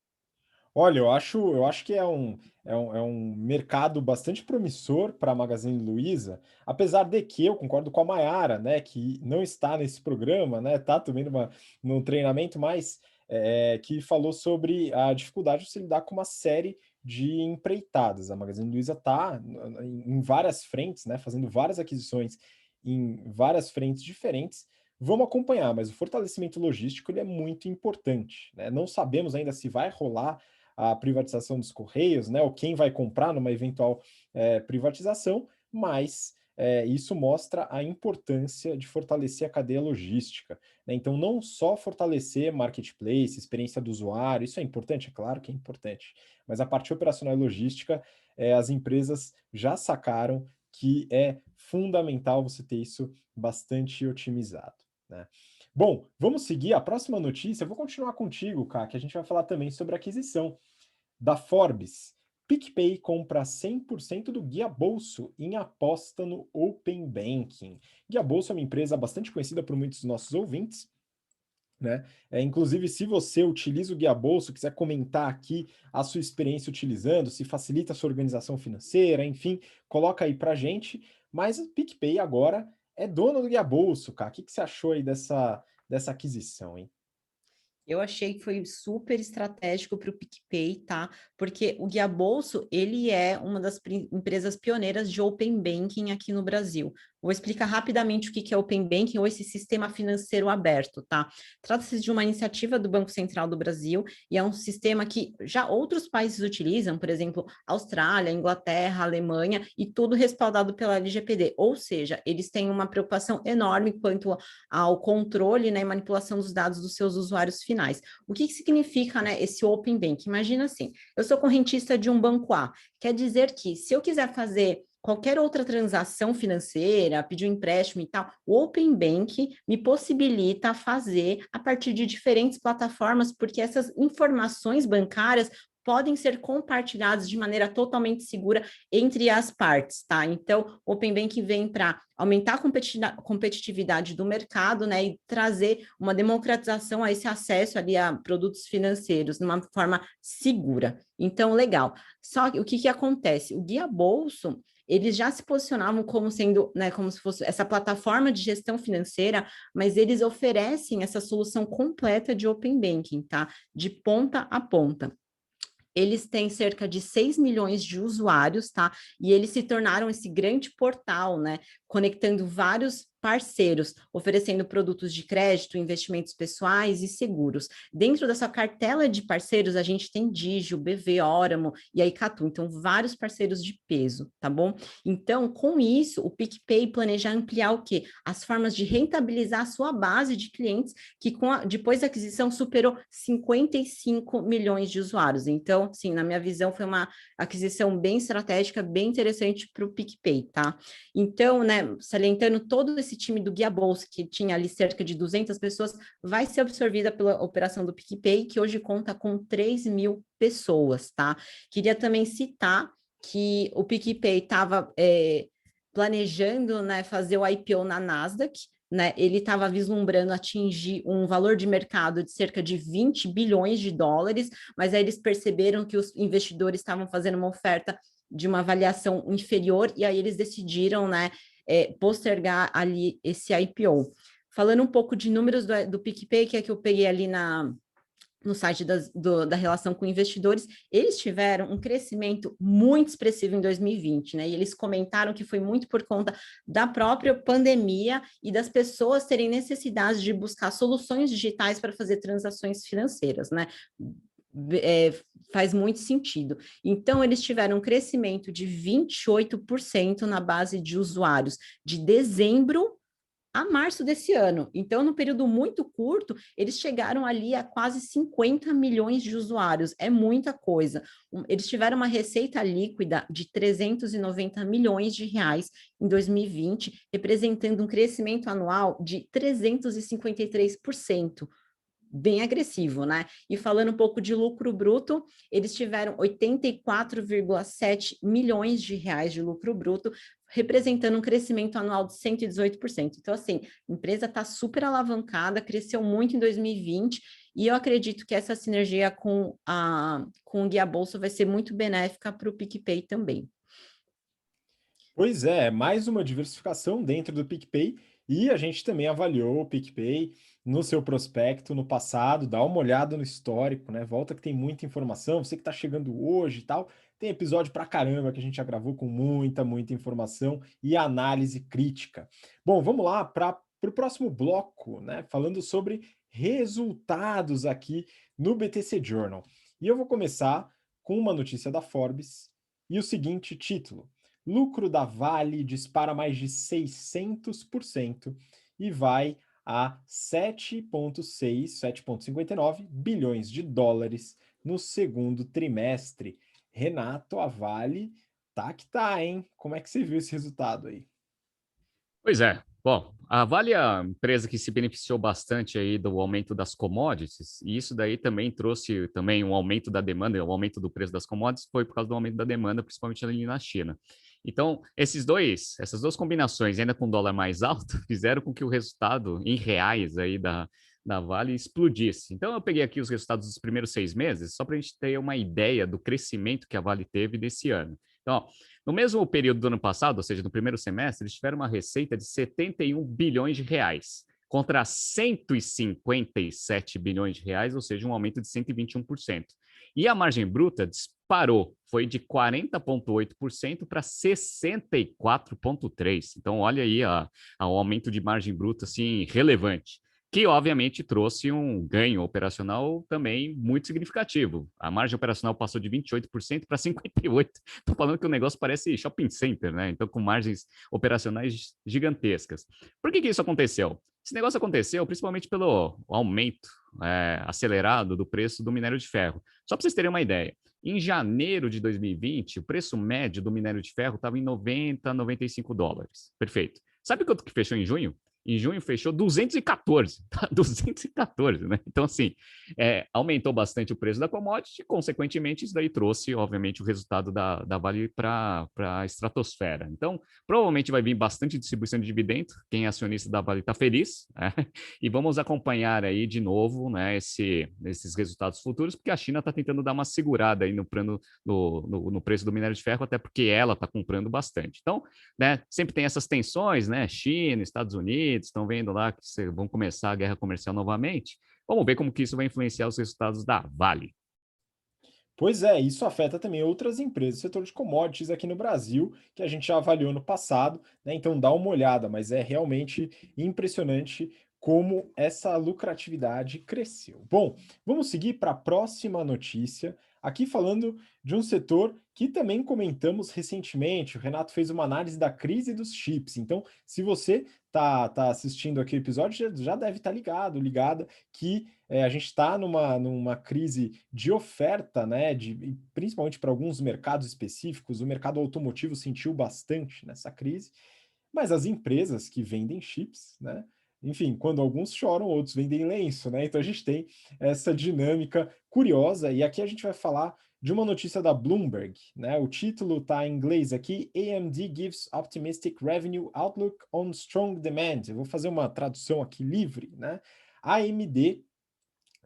Olha, eu acho que é um mercado bastante promissor para a Magazine Luiza, apesar de que eu concordo com a Mayara, né, que não está nesse programa, né, tá também num treinamento, mas que falou sobre a dificuldade de se lidar com uma série de empreitadas. A Magazine Luiza está em várias frentes, né, fazendo várias aquisições em várias frentes diferentes. Vamos acompanhar, mas o fortalecimento logístico ele é muito importante, né? Não sabemos ainda se vai rolar a privatização dos Correios, né, ou quem vai comprar numa eventual privatização, mas isso mostra a importância de fortalecer a cadeia logística, né? Então, não só fortalecer marketplace, experiência do usuário, isso é importante, é claro que é importante, mas a parte operacional e logística, as empresas já sacaram que é fundamental você ter isso bastante otimizado, né? Bom, vamos seguir a próxima notícia. Eu vou continuar contigo, Ká, que a gente vai falar também sobre aquisição da Forbes. PicPay compra 100% do Guia Bolso em aposta no Open Banking. Guia Bolso é uma empresa bastante conhecida por muitos dos nossos ouvintes, né? Inclusive, se você utiliza o Guia Bolso, quiser comentar aqui a sua experiência utilizando, se facilita a sua organização financeira, enfim, coloca aí pra gente. Mas o PicPay agora é dono do Guia Bolso, cara. O que você achou aí dessa aquisição, hein? Eu achei que foi super estratégico para o PicPay, tá? Porque o Guia Bolso, ele é uma das empresas pioneiras de Open Banking aqui no Brasil. Vou explicar rapidamente o que é Open Banking ou esse sistema financeiro aberto, tá? Trata-se de uma iniciativa do Banco Central do Brasil e é um sistema que já outros países utilizam, por exemplo, Austrália, Inglaterra, Alemanha, e tudo respaldado pela LGPD. Ou seja, eles têm uma preocupação enorme quanto ao controle, né, e manipulação dos dados dos seus usuários finais. O que significa, né, esse Open Banking? Imagina assim, eu sou correntista de um banco A, quer dizer que se eu quiser fazer qualquer outra transação financeira, pedir um empréstimo e tal, o Open Banking me possibilita fazer a partir de diferentes plataformas, porque essas informações bancárias podem ser compartilhadas de maneira totalmente segura entre as partes, tá? Então, o Open Banking vem para aumentar a competitividade do mercado, né, e trazer uma democratização a esse acesso ali a produtos financeiros de uma forma segura. Então, legal. Só que o que acontece? O Guia Bolso, eles já se posicionavam como sendo, né, como se fosse essa plataforma de gestão financeira, mas eles oferecem essa solução completa de Open Banking, tá? De ponta a ponta. Eles têm cerca de 6 milhões de usuários, tá? E eles se tornaram esse grande portal, né? Conectando vários parceiros, oferecendo produtos de crédito, investimentos pessoais e seguros. Dentro dessa cartela de parceiros, a gente tem Digio, BV, Óramo e a Icatu, então vários parceiros de peso, tá bom? Então, com isso, o PicPay planeja ampliar o quê? As formas de rentabilizar a sua base de clientes, que depois da aquisição superou 55 milhões de usuários. Então, sim, na minha visão, foi uma aquisição bem estratégica, bem interessante para o PicPay, tá? Então, né, salientando todo esse time do Guia Bolsa, que tinha ali cerca de 200 pessoas, vai ser absorvida pela operação do PicPay, que hoje conta com 3 mil pessoas, tá? Queria também citar que o PicPay estava planejando, né, fazer o IPO na Nasdaq, né, ele estava vislumbrando atingir um valor de mercado de cerca de 20 bilhões de dólares, mas aí eles perceberam que os investidores estavam fazendo uma oferta de uma avaliação inferior, e aí eles decidiram, né, postergar ali esse IPO. Falando um pouco de números do PicPay, que é que eu peguei ali no site da relação com investidores, eles tiveram um crescimento muito expressivo em 2020, né? E eles comentaram que foi muito por conta da própria pandemia e das pessoas terem necessidade de buscar soluções digitais para fazer transações financeiras, né? Faz muito sentido. Então, eles tiveram um crescimento de 28% na base de usuários de dezembro a março desse ano. Então, num período muito curto, eles chegaram ali a quase 50 milhões de usuários. É muita coisa. Eles tiveram uma receita líquida de 390 milhões de reais em 2020, representando um crescimento anual de 353%. Bem agressivo, né? E falando um pouco de lucro bruto, eles tiveram 84,7 milhões de reais de lucro bruto, representando um crescimento anual de 118%. Então, assim, a empresa está super alavancada, cresceu muito em 2020 e eu acredito que essa sinergia com o Guia Bolsa vai ser muito benéfica para o PicPay também. Pois é, mais uma diversificação dentro do PicPay e a gente também avaliou o PicPay no seu prospecto no passado, dá uma olhada no histórico, né? Volta que tem muita informação, você que está chegando hoje e tal, tem episódio pra caramba que a gente já gravou com muita informação e análise crítica. Bom, vamos lá para o próximo bloco, né? Falando sobre resultados aqui no BTC Journal. E eu vou começar com uma notícia da Forbes e o seguinte título: lucro da Vale dispara mais de 600% e vai a 7,59 bilhões de dólares no segundo trimestre. Renato, a Vale tá que tá, hein? Como é que você viu esse resultado aí? Pois é. Bom, a Vale é a empresa que se beneficiou bastante aí do aumento das commodities, e isso daí também trouxe também um aumento da demanda, o aumento do preço das commodities foi por causa do aumento da demanda, principalmente ali na China. Então, essas duas combinações, ainda com o dólar mais alto, fizeram com que o resultado em reais aí da Vale explodisse. Então, eu peguei aqui os resultados dos primeiros 6 meses, só para a gente ter uma ideia do crescimento que a Vale teve desse ano. Então, ó, no mesmo período do ano passado, ou seja, no primeiro semestre, eles tiveram uma receita de 71 bilhões de reais, contra 157 bilhões de reais, ou seja, um aumento de 121%. E a margem bruta disparou, foi de 40,8% para 64,3%. Então, olha aí o aumento de margem bruta assim, relevante, que obviamente trouxe um ganho operacional também muito significativo. A margem operacional passou de 28% para 58%. Estou falando que o negócio parece shopping center, né? Então, com margens operacionais gigantescas. Por que isso aconteceu? Esse negócio aconteceu principalmente pelo aumento acelerado do preço do minério de ferro. Só para vocês terem uma ideia, em janeiro de 2020, o preço médio do minério de ferro estava em 90, 95 dólares. Perfeito. Sabe quanto que fechou em junho? Em junho fechou 214, 214, né? Então, assim, aumentou bastante o preço da commodity, consequentemente, isso daí trouxe, obviamente, o resultado da Vale para a estratosfera. Então, provavelmente vai vir bastante distribuição de dividendo, quem é acionista da Vale está feliz, né? E vamos acompanhar aí de novo, né, esses resultados futuros, porque a China está tentando dar uma segurada aí no preço do minério de ferro, até porque ela está comprando bastante. Então, né, sempre tem essas tensões, né? China, Estados Unidos, estão vendo lá que vão começar a guerra comercial novamente. Vamos ver como que isso vai influenciar os resultados da Vale. Pois é, isso afeta também outras empresas do setor de commodities aqui no Brasil, que a gente já avaliou no passado, né? Então dá uma olhada, mas é realmente impressionante como essa lucratividade cresceu. Bom, vamos seguir para a próxima notícia, aqui falando de um setor que também comentamos recentemente. O Renato fez uma análise da crise dos chips. Então, se você tá assistindo aqui o episódio, já deve estar ligada, que a gente está numa crise de oferta, né? Principalmente para alguns mercados específicos. O mercado automotivo sentiu bastante nessa crise, mas as empresas que vendem chips, né? Enfim, quando alguns choram, outros vendem lenço, né? Então a gente tem essa dinâmica curiosa, e aqui a gente vai falar de uma notícia da Bloomberg, né? O título está em inglês aqui: AMD gives optimistic revenue outlook on strong demand. Eu vou fazer uma tradução aqui livre, né? A AMD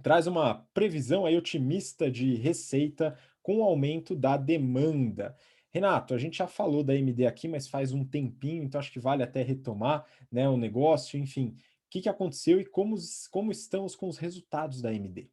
traz uma previsão aí otimista de receita com o aumento da demanda. Renato, a gente já falou da AMD aqui, mas faz um tempinho, então acho que vale até retomar, né, o negócio, enfim. O que aconteceu e como estamos com os resultados da AMD?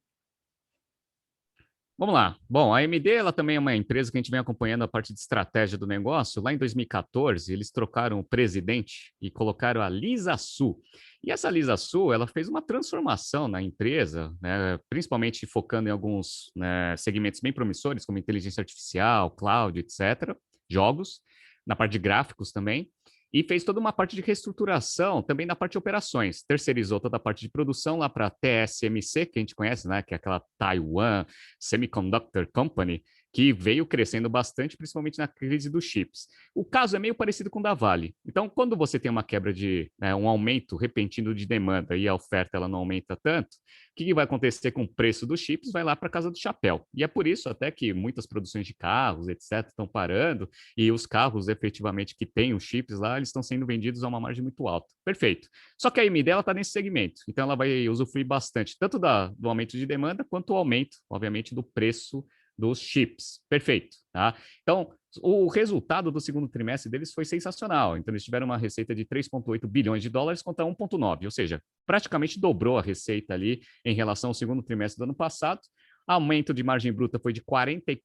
Vamos lá. Bom, a AMD ela também é uma empresa que a gente vem acompanhando a parte de estratégia do negócio. Lá em 2014, eles trocaram o presidente e colocaram a Lisa Su. E essa Lisa Su, ela fez uma transformação na empresa, né, principalmente focando em alguns, né, segmentos bem promissores, como inteligência artificial, cloud, etc., jogos, na parte de gráficos também. E fez toda uma parte de reestruturação também na parte de operações. Terceirizou toda a parte de produção lá para a TSMC, que a gente conhece, né, que é aquela Taiwan Semiconductor Company, que veio crescendo bastante, principalmente na crise dos chips. O caso é meio parecido com o da Vale. Então, quando você tem uma quebra de, um aumento repentino de demanda e a oferta ela não aumenta tanto, o que vai acontecer com o preço dos chips? Vai lá para a casa do chapéu. E é por isso até que muitas produções de carros, etc., estão parando, e os carros efetivamente que têm os chips lá, eles estão sendo vendidos a uma margem muito alta. Perfeito. Só que a AMD está nesse segmento, então ela vai usufruir bastante, tanto do aumento de demanda, quanto o aumento, obviamente, do preço dos chips. Perfeito. Tá? Então, o resultado do segundo trimestre deles foi sensacional. Então, eles tiveram uma receita de 3,8 bilhões de dólares contra 1,9, ou seja, praticamente dobrou a receita ali em relação ao segundo trimestre do ano passado. Aumento de margem bruta foi de 44%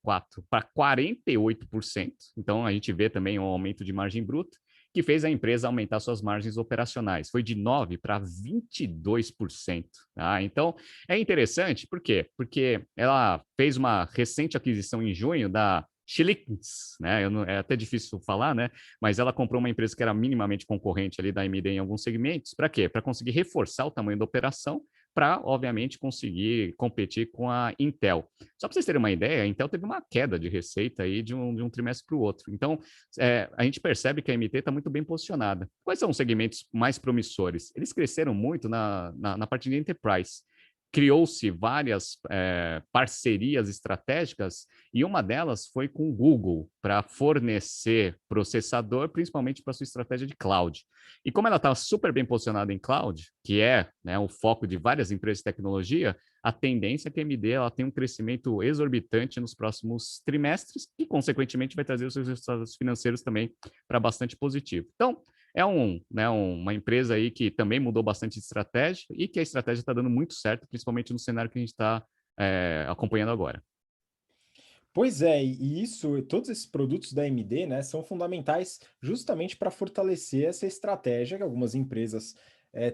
para 48%. Então, a gente vê também um aumento de margem bruta, que fez a empresa aumentar suas margens operacionais. Foi de 9% para 22%. Tá? Então, é interessante, por quê? Porque ela fez uma recente aquisição em junho da Xilinx, né? É até difícil falar, né? Mas ela comprou uma empresa que era minimamente concorrente ali da AMD em alguns segmentos. Para quê? Para conseguir reforçar o tamanho da operação, para, obviamente, conseguir competir com a Intel. Só para vocês terem uma ideia, a Intel teve uma queda de receita aí de um trimestre para o outro. Então, a gente percebe que a AMD está muito bem posicionada. Quais são os segmentos mais promissores? Eles cresceram muito na parte de enterprise. Criou-se várias parcerias estratégicas e uma delas foi com o Google para fornecer processador, principalmente para sua estratégia de cloud. E como ela está super bem posicionada em cloud, que é, né, o foco de várias empresas de tecnologia, a tendência é que a AMD ela tem um crescimento exorbitante nos próximos trimestres e, consequentemente, vai trazer os seus resultados financeiros também para bastante positivo. Então, é uma empresa aí que também mudou bastante de estratégia e que a estratégia está dando muito certo, principalmente no cenário que a gente está acompanhando agora. Pois é, e isso, todos esses produtos da AMD, né, são fundamentais justamente para fortalecer essa estratégia que algumas empresas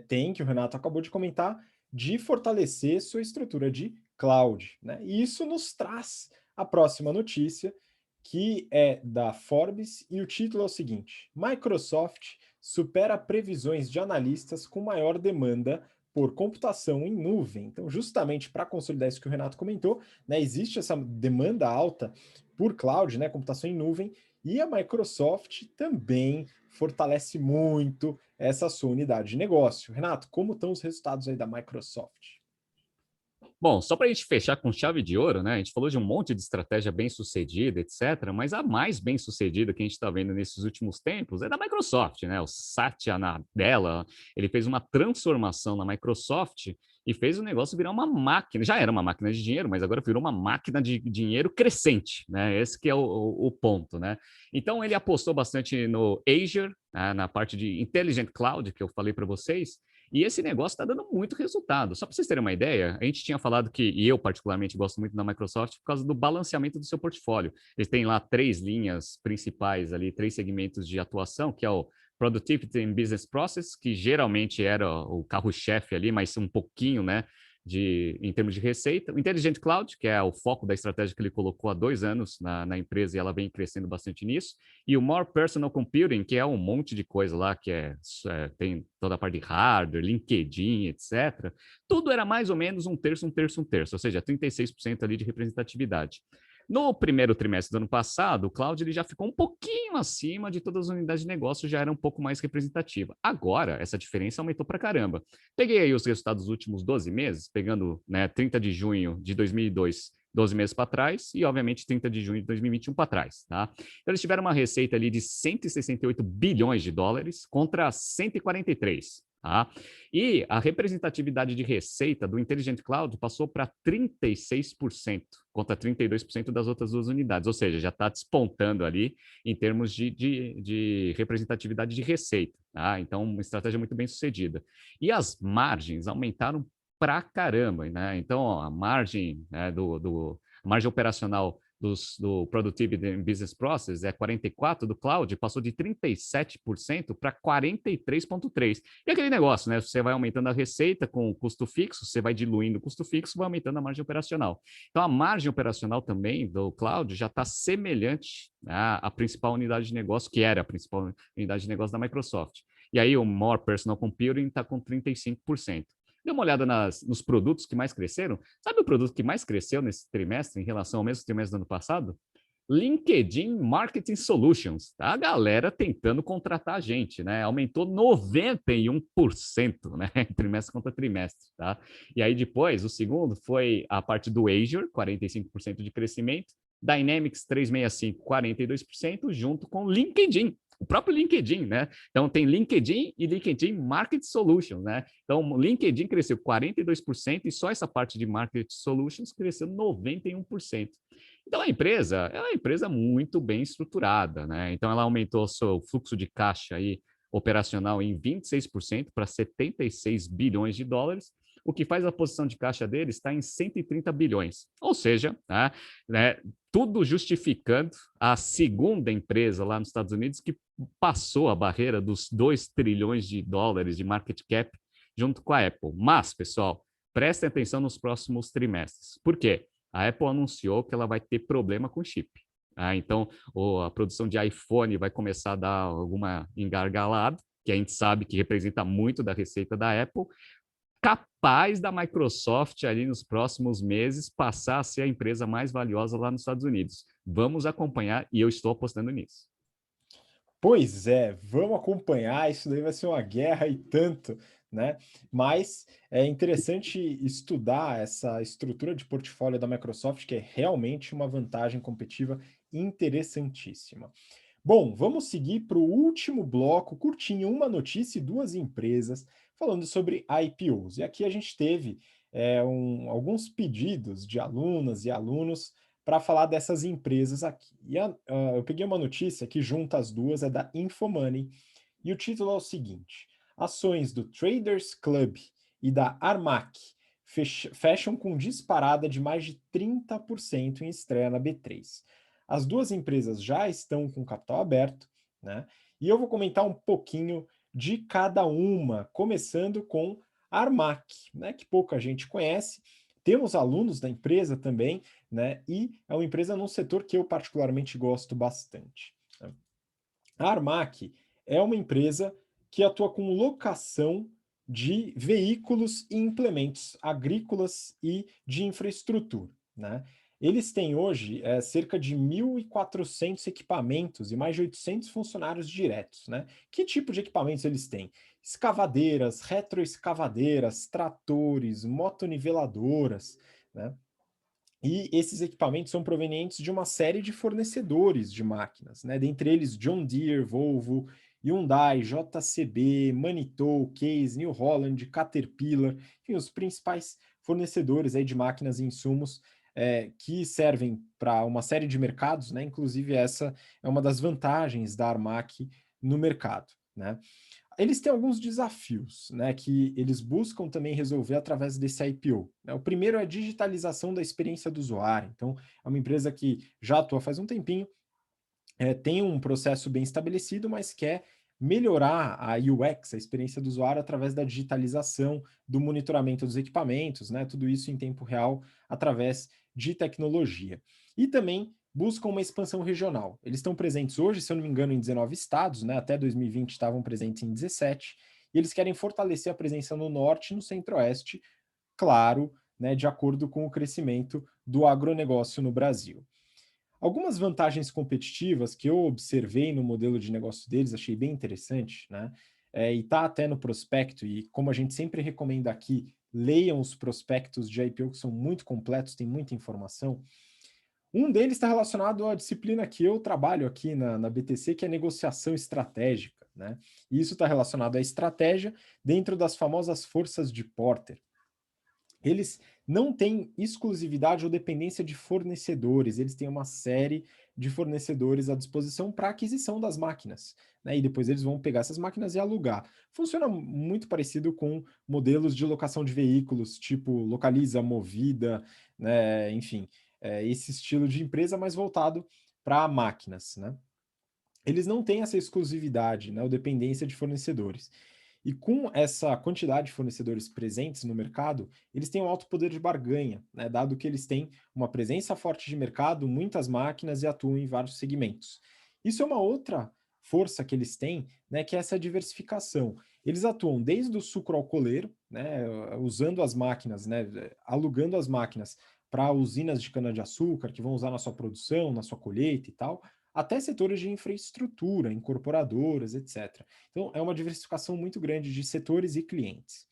têm, que o Renato acabou de comentar, de fortalecer sua estrutura de cloud, né? E isso nos traz a próxima notícia, que é da Forbes, e o título é o seguinte: Microsoft supera previsões de analistas com maior demanda por computação em nuvem. Então, justamente para consolidar isso que o Renato comentou, né, existe essa demanda alta por cloud, né, computação em nuvem, e a Microsoft também fortalece muito essa sua unidade de negócio. Renato, como estão os resultados aí da Microsoft? Bom, só para a gente fechar com chave de ouro, né? A gente falou de um monte de estratégia bem sucedida, etc. Mas a mais bem sucedida que a gente está vendo nesses últimos tempos é da Microsoft, né? O Satya Nadella, ele fez uma transformação na Microsoft e fez o negócio virar uma máquina. Já era uma máquina de dinheiro, mas agora virou uma máquina de dinheiro crescente, né? Esse que é o ponto, né? Então ele apostou bastante no Azure, né? Na parte de Intelligent Cloud que eu falei para vocês. E esse negócio está dando muito resultado. Só para vocês terem uma ideia, a gente tinha falado que, e eu particularmente gosto muito da Microsoft por causa do balanceamento do seu portfólio. Eles têm lá 3 linhas principais ali, 3 segmentos de atuação, que é o Productivity and Business Process, que geralmente era o carro-chefe ali, mas um pouquinho, né, em termos de receita. O Intelligent Cloud, que é o foco da estratégia que ele colocou há 2 anos na empresa e ela vem crescendo bastante nisso. E o More Personal Computing, que é um monte de coisa lá, que tem toda a parte de hardware, LinkedIn, etc. Tudo era mais ou menos um terço, um terço, um terço, ou seja, 36% ali de representatividade. No primeiro trimestre do ano passado, o cloud ele já ficou um pouquinho acima de todas as unidades de negócio, já era um pouco mais representativa. Agora, essa diferença aumentou para caramba. Peguei aí os resultados dos últimos 12 meses, pegando, né, 30 de junho de 2002, 12 meses para trás, e obviamente 30 de junho de 2021 para trás. Tá? Então, eles tiveram uma receita ali de 168 bilhões de dólares contra 143. Tá? E a representatividade de receita do Intelligent Cloud passou para 36%, contra 32% das outras 2 unidades, ou seja, já está despontando ali em termos de representatividade de receita. Tá? Então, uma estratégia muito bem sucedida. E as margens aumentaram pra caramba, né? Então, ó, a margem, né, a margem operacional do Productivity and Business Process é 44%, do Cloud passou de 37% para 43,3%. E aquele negócio, né? Você vai aumentando a receita com o custo fixo, você vai diluindo o custo fixo, vai aumentando a margem operacional. Então, a margem operacional também do Cloud já está semelhante, né, à principal unidade de negócio, que era a principal unidade de negócio da Microsoft. E aí, o More Personal Computing está com 35%. Dê uma olhada nos produtos que mais cresceram. Sabe o produto que mais cresceu nesse trimestre em relação ao mesmo trimestre do ano passado? LinkedIn Marketing Solutions, tá? A galera tentando contratar a gente, né? Aumentou 91%, né? Trimestre contra trimestre, tá? E aí depois, o segundo foi a parte do Azure, 45% de crescimento, Dynamics 365, 42%, junto com LinkedIn, o próprio LinkedIn, né? Então tem LinkedIn e LinkedIn Marketing Solutions, né? Então o LinkedIn cresceu 42% e só essa parte de Marketing Solutions cresceu 91%. Então, a empresa é uma empresa muito bem estruturada, né? Então, ela aumentou o seu fluxo de caixa aí, operacional em 26% para 76 bilhões de dólares, o que faz a posição de caixa dele estar em 130 bilhões. Ou seja, né, tudo justificando a segunda empresa lá nos Estados Unidos que passou a barreira dos 2 trilhões de dólares de market cap junto com a Apple. Mas, pessoal, prestem atenção nos próximos trimestres. Por quê? A Apple anunciou que ela vai ter problema com chip. Então, a produção de iPhone vai começar a dar alguma engargalada, que a gente sabe que representa muito da receita da Apple, capaz da Microsoft ali nos próximos meses passar a ser a empresa mais valiosa lá nos Estados Unidos. Vamos acompanhar e eu estou apostando nisso. Pois é, vamos acompanhar, isso daí vai ser uma guerra e tanto, né? Mas é interessante estudar essa estrutura de portfólio da Microsoft, que é realmente uma vantagem competitiva interessantíssima. Bom, vamos seguir para o último bloco, curtinho, uma notícia e duas empresas, falando sobre IPOs. E aqui a gente teve alguns pedidos de alunas e alunos para falar dessas empresas aqui. E eu peguei uma notícia que junta as duas, é da Infomoney, e o título é o seguinte: ações do Traders Club e da Armac fecham com disparada de mais de 30% em estreia na B3. As duas empresas já estão com capital aberto, né? E eu vou comentar um pouquinho de cada uma, começando com a Armac, né? Que pouca gente conhece. Temos alunos da empresa também, né? E é uma empresa num setor que eu particularmente gosto bastante, né? A Armac é uma empresa que atua com locação de veículos e implementos agrícolas e de infraestrutura, né? Eles têm hoje cerca de 1.400 equipamentos e mais de 800 funcionários diretos, né? Que tipo de equipamentos eles têm? Escavadeiras, retroescavadeiras, tratores, motoniveladoras, né? E esses equipamentos são provenientes de uma série de fornecedores de máquinas, né? Dentre eles John Deere, Volvo, Hyundai, JCB, Manitou, Case, New Holland, Caterpillar, enfim, os principais fornecedores aí de máquinas e insumos que servem para uma série de mercados, né? Inclusive essa é uma das vantagens da Armac no mercado, né? Eles têm alguns desafios, né, que eles buscam também resolver através desse IPO, né? O primeiro é a digitalização da experiência do usuário. Então, é uma empresa que já atua faz um tempinho, tem um processo bem estabelecido, mas quer melhorar a UX, a experiência do usuário, através da digitalização, do monitoramento dos equipamentos, né? Tudo isso em tempo real, através de tecnologia. E também buscam uma expansão regional. Eles estão presentes hoje, se eu não me engano, em 19 estados, né? Até 2020 estavam presentes em 17, e eles querem fortalecer a presença no norte e no centro-oeste, claro, né, de acordo com o crescimento do agronegócio no Brasil. Algumas vantagens competitivas que eu observei no modelo de negócio deles, achei bem interessante, né? E tá até no prospecto, e como a gente sempre recomenda aqui, leiam os prospectos de IPO que são muito completos, tem muita informação. Um deles está relacionado à disciplina que eu trabalho aqui na BTC, que é negociação estratégica, né? E isso está relacionado à estratégia dentro das famosas forças de Porter. Eles não têm exclusividade ou dependência de fornecedores, eles têm uma série de fornecedores à disposição para aquisição das máquinas, né? E depois eles vão pegar essas máquinas e alugar. Funciona muito parecido com modelos de locação de veículos, tipo Localiza, Movida, né? Enfim, esse estilo de empresa mais voltado para máquinas, né? Eles não têm essa exclusividade, né, ou dependência de fornecedores. E com essa quantidade de fornecedores presentes no mercado, eles têm um alto poder de barganha, né, dado que eles têm uma presença forte de mercado, muitas máquinas e atuam em vários segmentos. Isso é uma outra força que eles têm, né, que é essa diversificação. Eles atuam desde o sucroalcooleiro, né, usando as máquinas, né, alugando as máquinas para usinas de cana-de-açúcar que vão usar na sua produção, na sua colheita e tal, até setores de infraestrutura, incorporadoras, etc. Então, é uma diversificação muito grande de setores e clientes.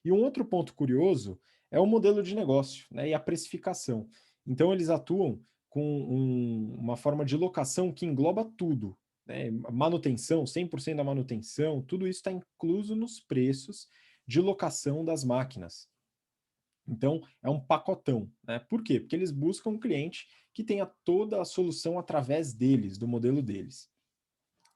E um outro ponto curioso é o modelo de negócio, né, e a precificação. Então, eles atuam com uma forma de locação que engloba tudo, né, manutenção, 100% da manutenção, tudo isso está incluso nos preços de locação das máquinas. Então, é um pacotão, né? Por quê? Porque eles buscam um cliente que tenha toda a solução através deles, do modelo deles.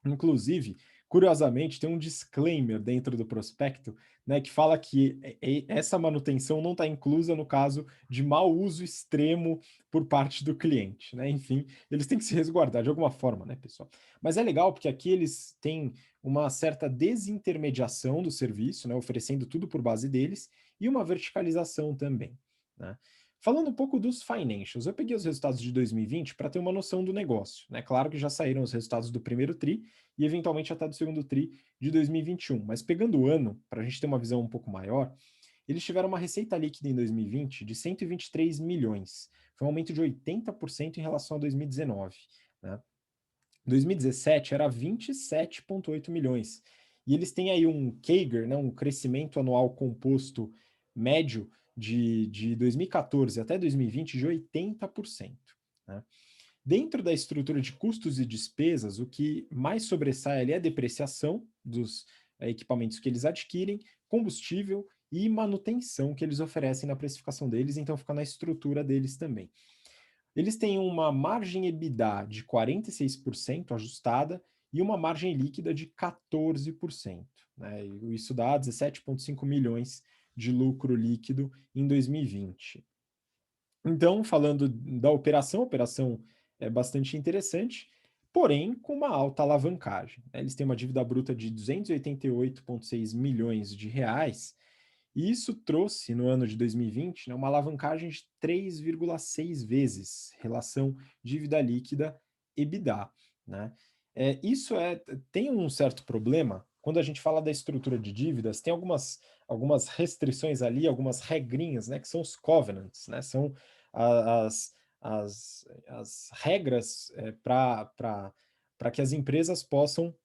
Inclusive, curiosamente, tem um disclaimer dentro do prospecto, né, que fala que essa manutenção não está inclusa no caso de mau uso extremo por parte do cliente, né? Enfim, eles têm que se resguardar de alguma forma, né, pessoal? Mas é legal porque aqui eles têm uma certa desintermediação do serviço, né, oferecendo tudo por base deles, e uma verticalização também, né? Falando um pouco dos financials, eu peguei os resultados de 2020 para ter uma noção do negócio, né? Claro que já saíram os resultados do primeiro TRI e eventualmente até do segundo TRI de 2021, mas pegando o ano, para a gente ter uma visão um pouco maior, eles tiveram uma receita líquida em 2020 de 123 milhões, foi um aumento de 80% em relação a 2019, né? 2017 era 27,8 milhões. E eles têm aí um CAGR, né, um crescimento anual composto médio de 2014 até 2020 de 80%. Né? Dentro da estrutura de custos e despesas, o que mais sobressai ali é a depreciação dos equipamentos que eles adquirem, combustível e manutenção que eles oferecem na precificação deles, então fica na estrutura deles também. Eles têm uma margem EBITDA de 46% ajustada e uma margem líquida de 14%. Né? Isso dá 17,5 milhões de lucro líquido em 2020. Então, falando da operação, a operação é bastante interessante, porém com uma alta alavancagem. Eles têm uma dívida bruta de 288,6 milhões de reais, e isso trouxe, no ano de 2020, né, uma alavancagem de 3,6 vezes relação dívida líquida EBITDA. Né? Isso tem um certo problema. Quando a gente fala da estrutura de dívidas, tem algumas restrições ali, algumas regrinhas, né, que são os covenants, né, são as, as regras para que as empresas possam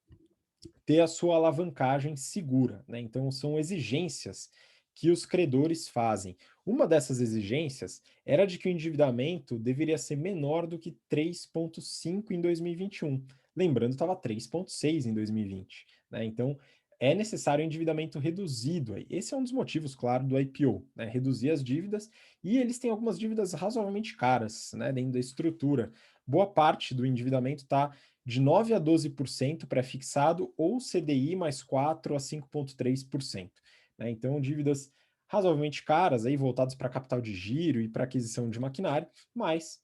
ter a sua alavancagem segura, né? Então, são exigências que os credores fazem. Uma dessas exigências era de que o endividamento deveria ser menor do que 3,5 em 2021. Lembrando, estava 3,6 em 2020. Né? Então, é necessário um endividamento reduzido. Esse é um dos motivos, claro, do IPO, né? Reduzir as dívidas, e eles têm algumas dívidas razoavelmente caras, né? Dentro da estrutura. Boa parte do endividamento está de 9 a 12% pré-fixado ou CDI mais 4 a 5,3%. Né? Então, dívidas razoavelmente caras, aí voltadas para capital de giro e para aquisição de maquinário, mas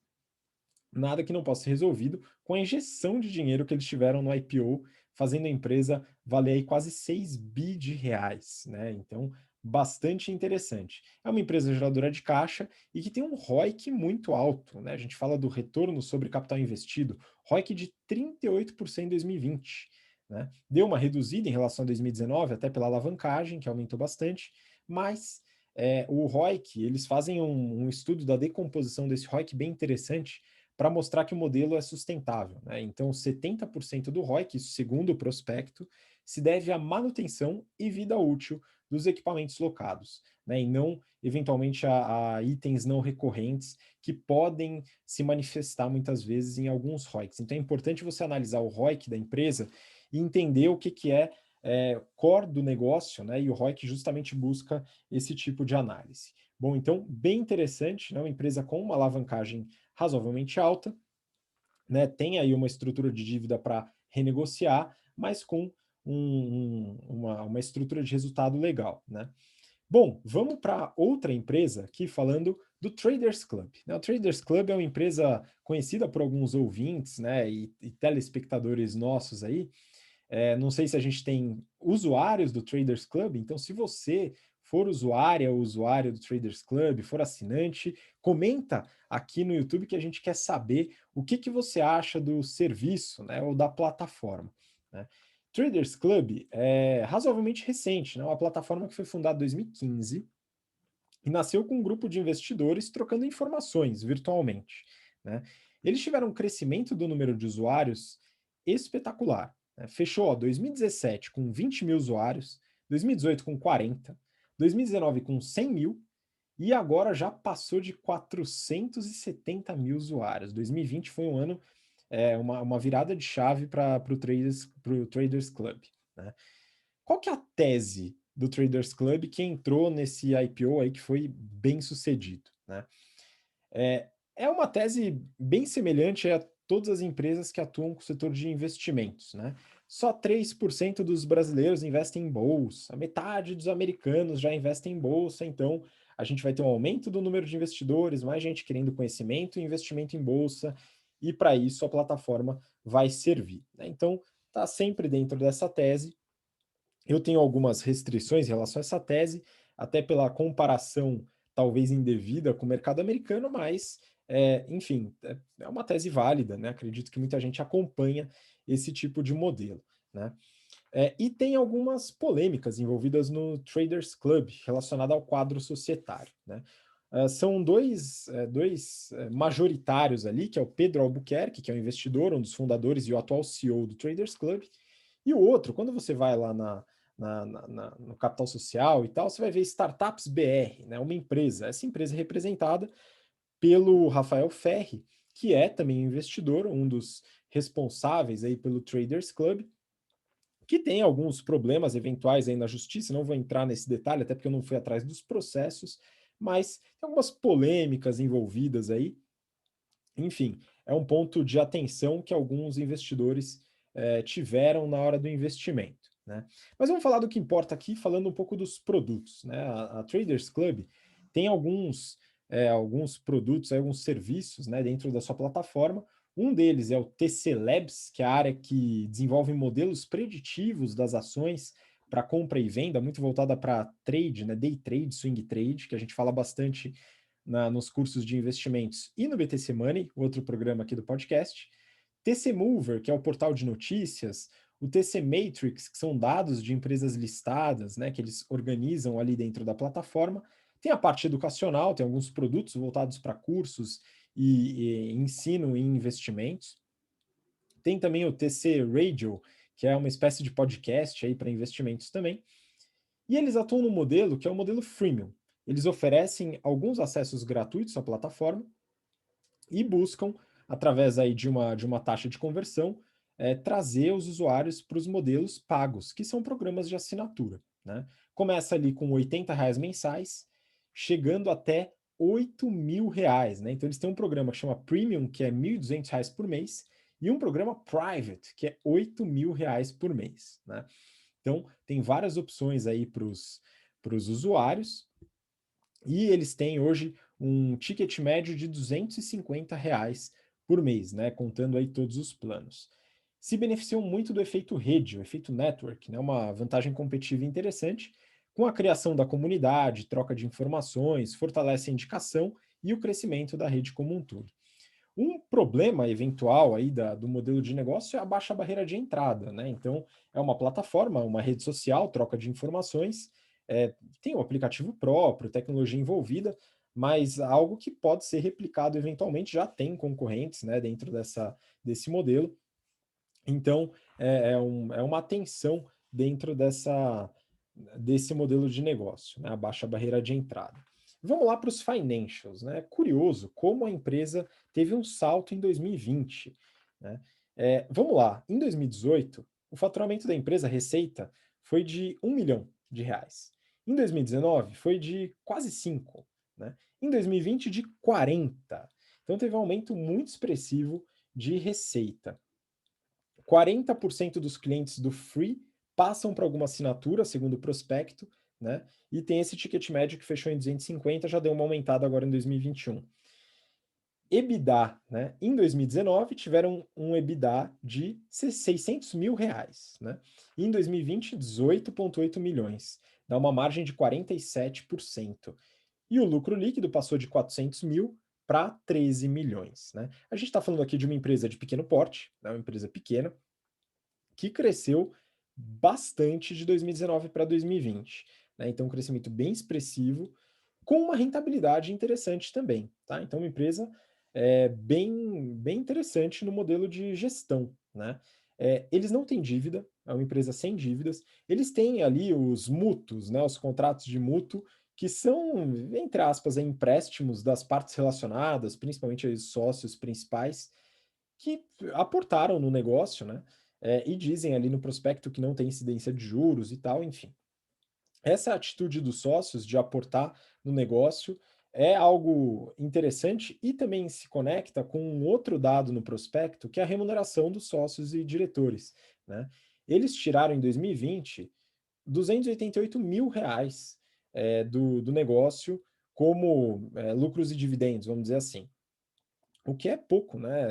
nada que não possa ser resolvido com a injeção de dinheiro que eles tiveram no IPO, fazendo a empresa valer aí quase 6 bi de reais. Né? Então, bastante interessante. É uma empresa geradora de caixa e que tem um ROIC muito alto. Né? A gente fala do retorno sobre capital investido, ROIC de 38% em 2020. Né? Deu uma reduzida em relação a 2019, até pela alavancagem, que aumentou bastante, mas o ROIC, eles fazem um estudo da decomposição desse ROIC bem interessante para mostrar que o modelo é sustentável. Né? Então, 70% do ROIC, isso segundo o prospecto, se deve à manutenção e vida útil dos equipamentos locados, né? E não, eventualmente, a itens não recorrentes que podem se manifestar muitas vezes em alguns ROICs. Então, é importante você analisar o ROIC da empresa e entender o que é core do negócio, né? E o ROIC justamente busca esse tipo de análise. Bom, então, bem interessante, né? Uma empresa com uma alavancagem razoavelmente alta, né? Tem aí uma estrutura de dívida para renegociar, mas com uma estrutura de resultado legal, né? Bom, vamos para outra empresa aqui falando do Traders Club. O Traders Club é uma empresa conhecida por alguns ouvintes, né, e telespectadores nossos aí. Não sei se a gente tem usuários do Traders Club, então se você for usuária ou usuário do Traders Club, for assinante, comenta aqui no YouTube que a gente quer saber o que você acha do serviço, né, ou da plataforma. Né? Traders Club é razoavelmente recente, né? Uma plataforma que foi fundada em 2015 e nasceu com um grupo de investidores trocando informações virtualmente, né? Eles tiveram um crescimento do número de usuários espetacular, né? Fechou, ó, 2017 com 20 mil usuários, 2018 com 40, 2019 com 100 mil e agora já passou de 470 mil usuários. 2020 foi um ano, uma virada de chave para o Traders Club, né? Qual que é a tese do Traders Club que entrou nesse IPO aí que foi bem sucedido, né? É uma tese bem semelhante a todas as empresas que atuam com o setor de investimentos, né? Só 3% dos brasileiros investem em bolsa, metade dos americanos já investem em bolsa, então a gente vai ter um aumento do número de investidores, mais gente querendo conhecimento e investimento em bolsa, e para isso a plataforma vai servir, né? Então, está sempre dentro dessa tese. Eu tenho algumas restrições em relação a essa tese, até pela comparação talvez indevida com o mercado americano, mas, enfim, é uma tese válida, né? Acredito que muita gente acompanha esse tipo de modelo, né? E tem algumas polêmicas envolvidas no Traders Club relacionada ao quadro societário, né? São dois majoritários ali, que é o Pedro Albuquerque, que é um investidor, um dos fundadores e o atual CEO do Traders Club, e o outro, quando você vai lá no Capital Social e tal, você vai ver Startups BR, né, uma empresa. Essa empresa é representada pelo Rafael Ferri, que é também investidor, um dos responsáveis aí pelo Traders Club, que tem alguns problemas eventuais aí na justiça, não vou entrar nesse detalhe, até porque eu não fui atrás dos processos, mas tem algumas polêmicas envolvidas aí. Enfim, é um ponto de atenção que alguns investidores tiveram na hora do investimento, né? Mas vamos falar do que importa aqui, falando um pouco dos produtos, né? A Traders Club tem alguns produtos, alguns serviços, né, dentro da sua plataforma. Um deles é o TC Labs, que é a área que desenvolve modelos preditivos das ações para compra e venda, muito voltada para trade, né, day trade, swing trade, que a gente fala bastante nos cursos de investimentos e no BTC Money, outro programa aqui do podcast. TC Mover, que é o portal de notícias, o TC Matrix, que são dados de empresas listadas, né, que eles organizam ali dentro da plataforma. Tem a parte educacional, tem alguns produtos voltados para cursos e ensino em investimentos. Tem também o TC Radio, que é uma espécie de podcast aí para investimentos também. E eles atuam no modelo que é o modelo freemium. Eles oferecem alguns acessos gratuitos à plataforma e buscam, através aí de uma taxa de conversão, trazer os usuários para os modelos pagos, que são programas de assinatura, né? Começa ali com R$ 80 mensais, chegando até R$ 8.000, né? Então eles têm um programa que chama Premium, que é R$ 1.200 por mês, e um programa Private, que é R$ 8.000 por mês, né? Então tem várias opções aí para os usuários, e eles têm hoje um ticket médio de R$ 250 por mês, né, contando aí todos os planos. Se beneficiam muito do efeito rede, o efeito network, né, uma vantagem competitiva interessante, com a criação da comunidade, troca de informações, fortalece a indicação e o crescimento da rede como um todo. Um problema eventual aí do modelo de negócio é a baixa barreira de entrada, né? Então, é uma plataforma, uma rede social, troca de informações, tem um aplicativo próprio, tecnologia envolvida, mas algo que pode ser replicado eventualmente, já tem concorrentes, né, dentro desse modelo. Então, é uma atenção dentro desse modelo de negócio, né, a baixa barreira de entrada. Vamos lá para os financials, né? É curioso como a empresa teve um salto em 2020, né? Vamos lá, em 2018, o faturamento da empresa, a receita, foi de R$ 1 milhão. Em 2019, foi de quase 5, né? Em 2020, de 40. Então, teve um aumento muito expressivo de receita. 40% dos clientes do Free passam para alguma assinatura, segundo o prospecto, né? E tem esse ticket médio que fechou em 250, já deu uma aumentada agora em 2021. EBITDA, né? Em 2019 tiveram um EBITDA de R$ 600 mil, né? E em 2020, 18,8 milhões, dá uma margem de 47%. E o lucro líquido passou de 400 mil para 13 milhões, né? A gente está falando aqui de uma empresa de pequeno porte, né? Uma empresa pequena, que cresceu bastante de 2019 para 2020, né? Então, um crescimento bem expressivo, com uma rentabilidade interessante também, tá? Então, uma empresa bem interessante no modelo de gestão, né? Eles não têm dívida, é uma empresa sem dívidas, eles têm ali os mútuos, né? Os contratos de mútuo, que são, entre aspas, empréstimos das partes relacionadas, principalmente os sócios principais, que aportaram no negócio, né? E dizem ali no prospecto que não tem incidência de juros e tal, enfim. Essa atitude dos sócios de aportar no negócio é algo interessante e também se conecta com um outro dado no prospecto, que é a remuneração dos sócios e diretores, né? Eles tiraram em 2020 288 mil reais do negócio como lucros e dividendos, vamos dizer assim. O que é pouco, né?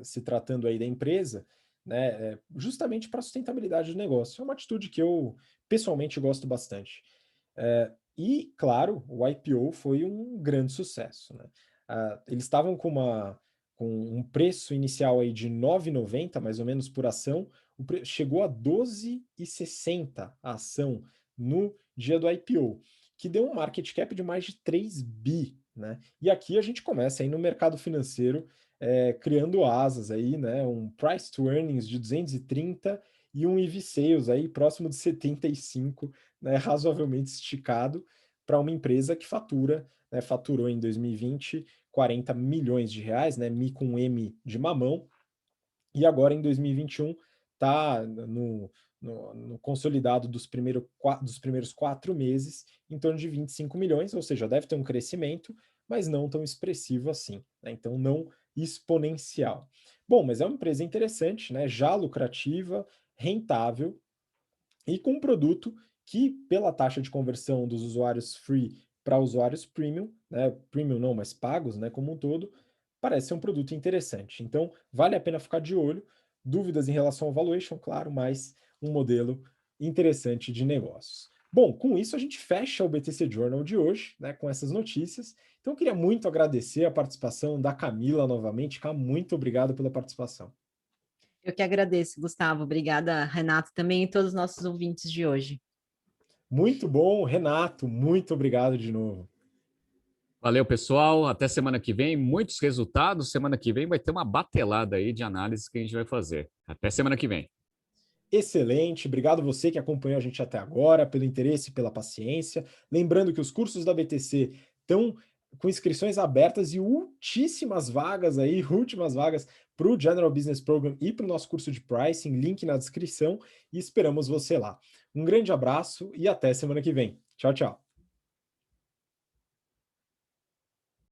Se tratando aí da empresa, né? Justamente para a sustentabilidade do negócio. É uma atitude que eu pessoalmente gosto bastante. E, claro, o IPO foi um grande sucesso, né? Eles estavam com um preço inicial aí de R$ 9,90, mais ou menos, por ação. Chegou a R$ 12,60 a ação no dia do IPO, que deu um market cap de mais de 3 bi, né? E aqui a gente começa aí no mercado financeiro criando asas aí, né? Um price to earnings de 230 e um EV sales aí próximo de 75, né? Razoavelmente esticado para uma empresa que faturou em 2020 40 milhões de reais, né? Mi com M de mamão, e agora em 2021 está no consolidado dos primeiros 4 meses em torno de 25 milhões, ou seja, deve ter um crescimento, mas não tão expressivo assim, né? Então não exponencial. Bom, mas é uma empresa interessante, né? Já lucrativa, rentável e com um produto que, pela taxa de conversão dos usuários free para usuários premium, né? Premium não, mas pagos, né? Como um todo, parece ser um produto interessante. Então, vale a pena ficar de olho. Dúvidas em relação ao valuation, claro, mas um modelo interessante de negócios. Bom, com isso a gente fecha o BTC Journal de hoje, né, com essas notícias. Então, eu queria muito agradecer a participação da Camila novamente. Cá, muito obrigado pela participação. Eu que agradeço, Gustavo. Obrigada, Renato, também e todos os nossos ouvintes de hoje. Muito bom, Renato. Muito obrigado de novo. Valeu, pessoal. Até semana que vem. Muitos resultados. Semana que vem vai ter uma batelada aí de análise que a gente vai fazer. Até semana que vem. Excelente, obrigado você que acompanhou a gente até agora, pelo interesse e pela paciência. Lembrando que os cursos da BTC estão com inscrições abertas e últimas vagas para o General Business Program e para o nosso curso de Pricing, link na descrição, e esperamos você lá. Um grande abraço e até semana que vem. Tchau, tchau.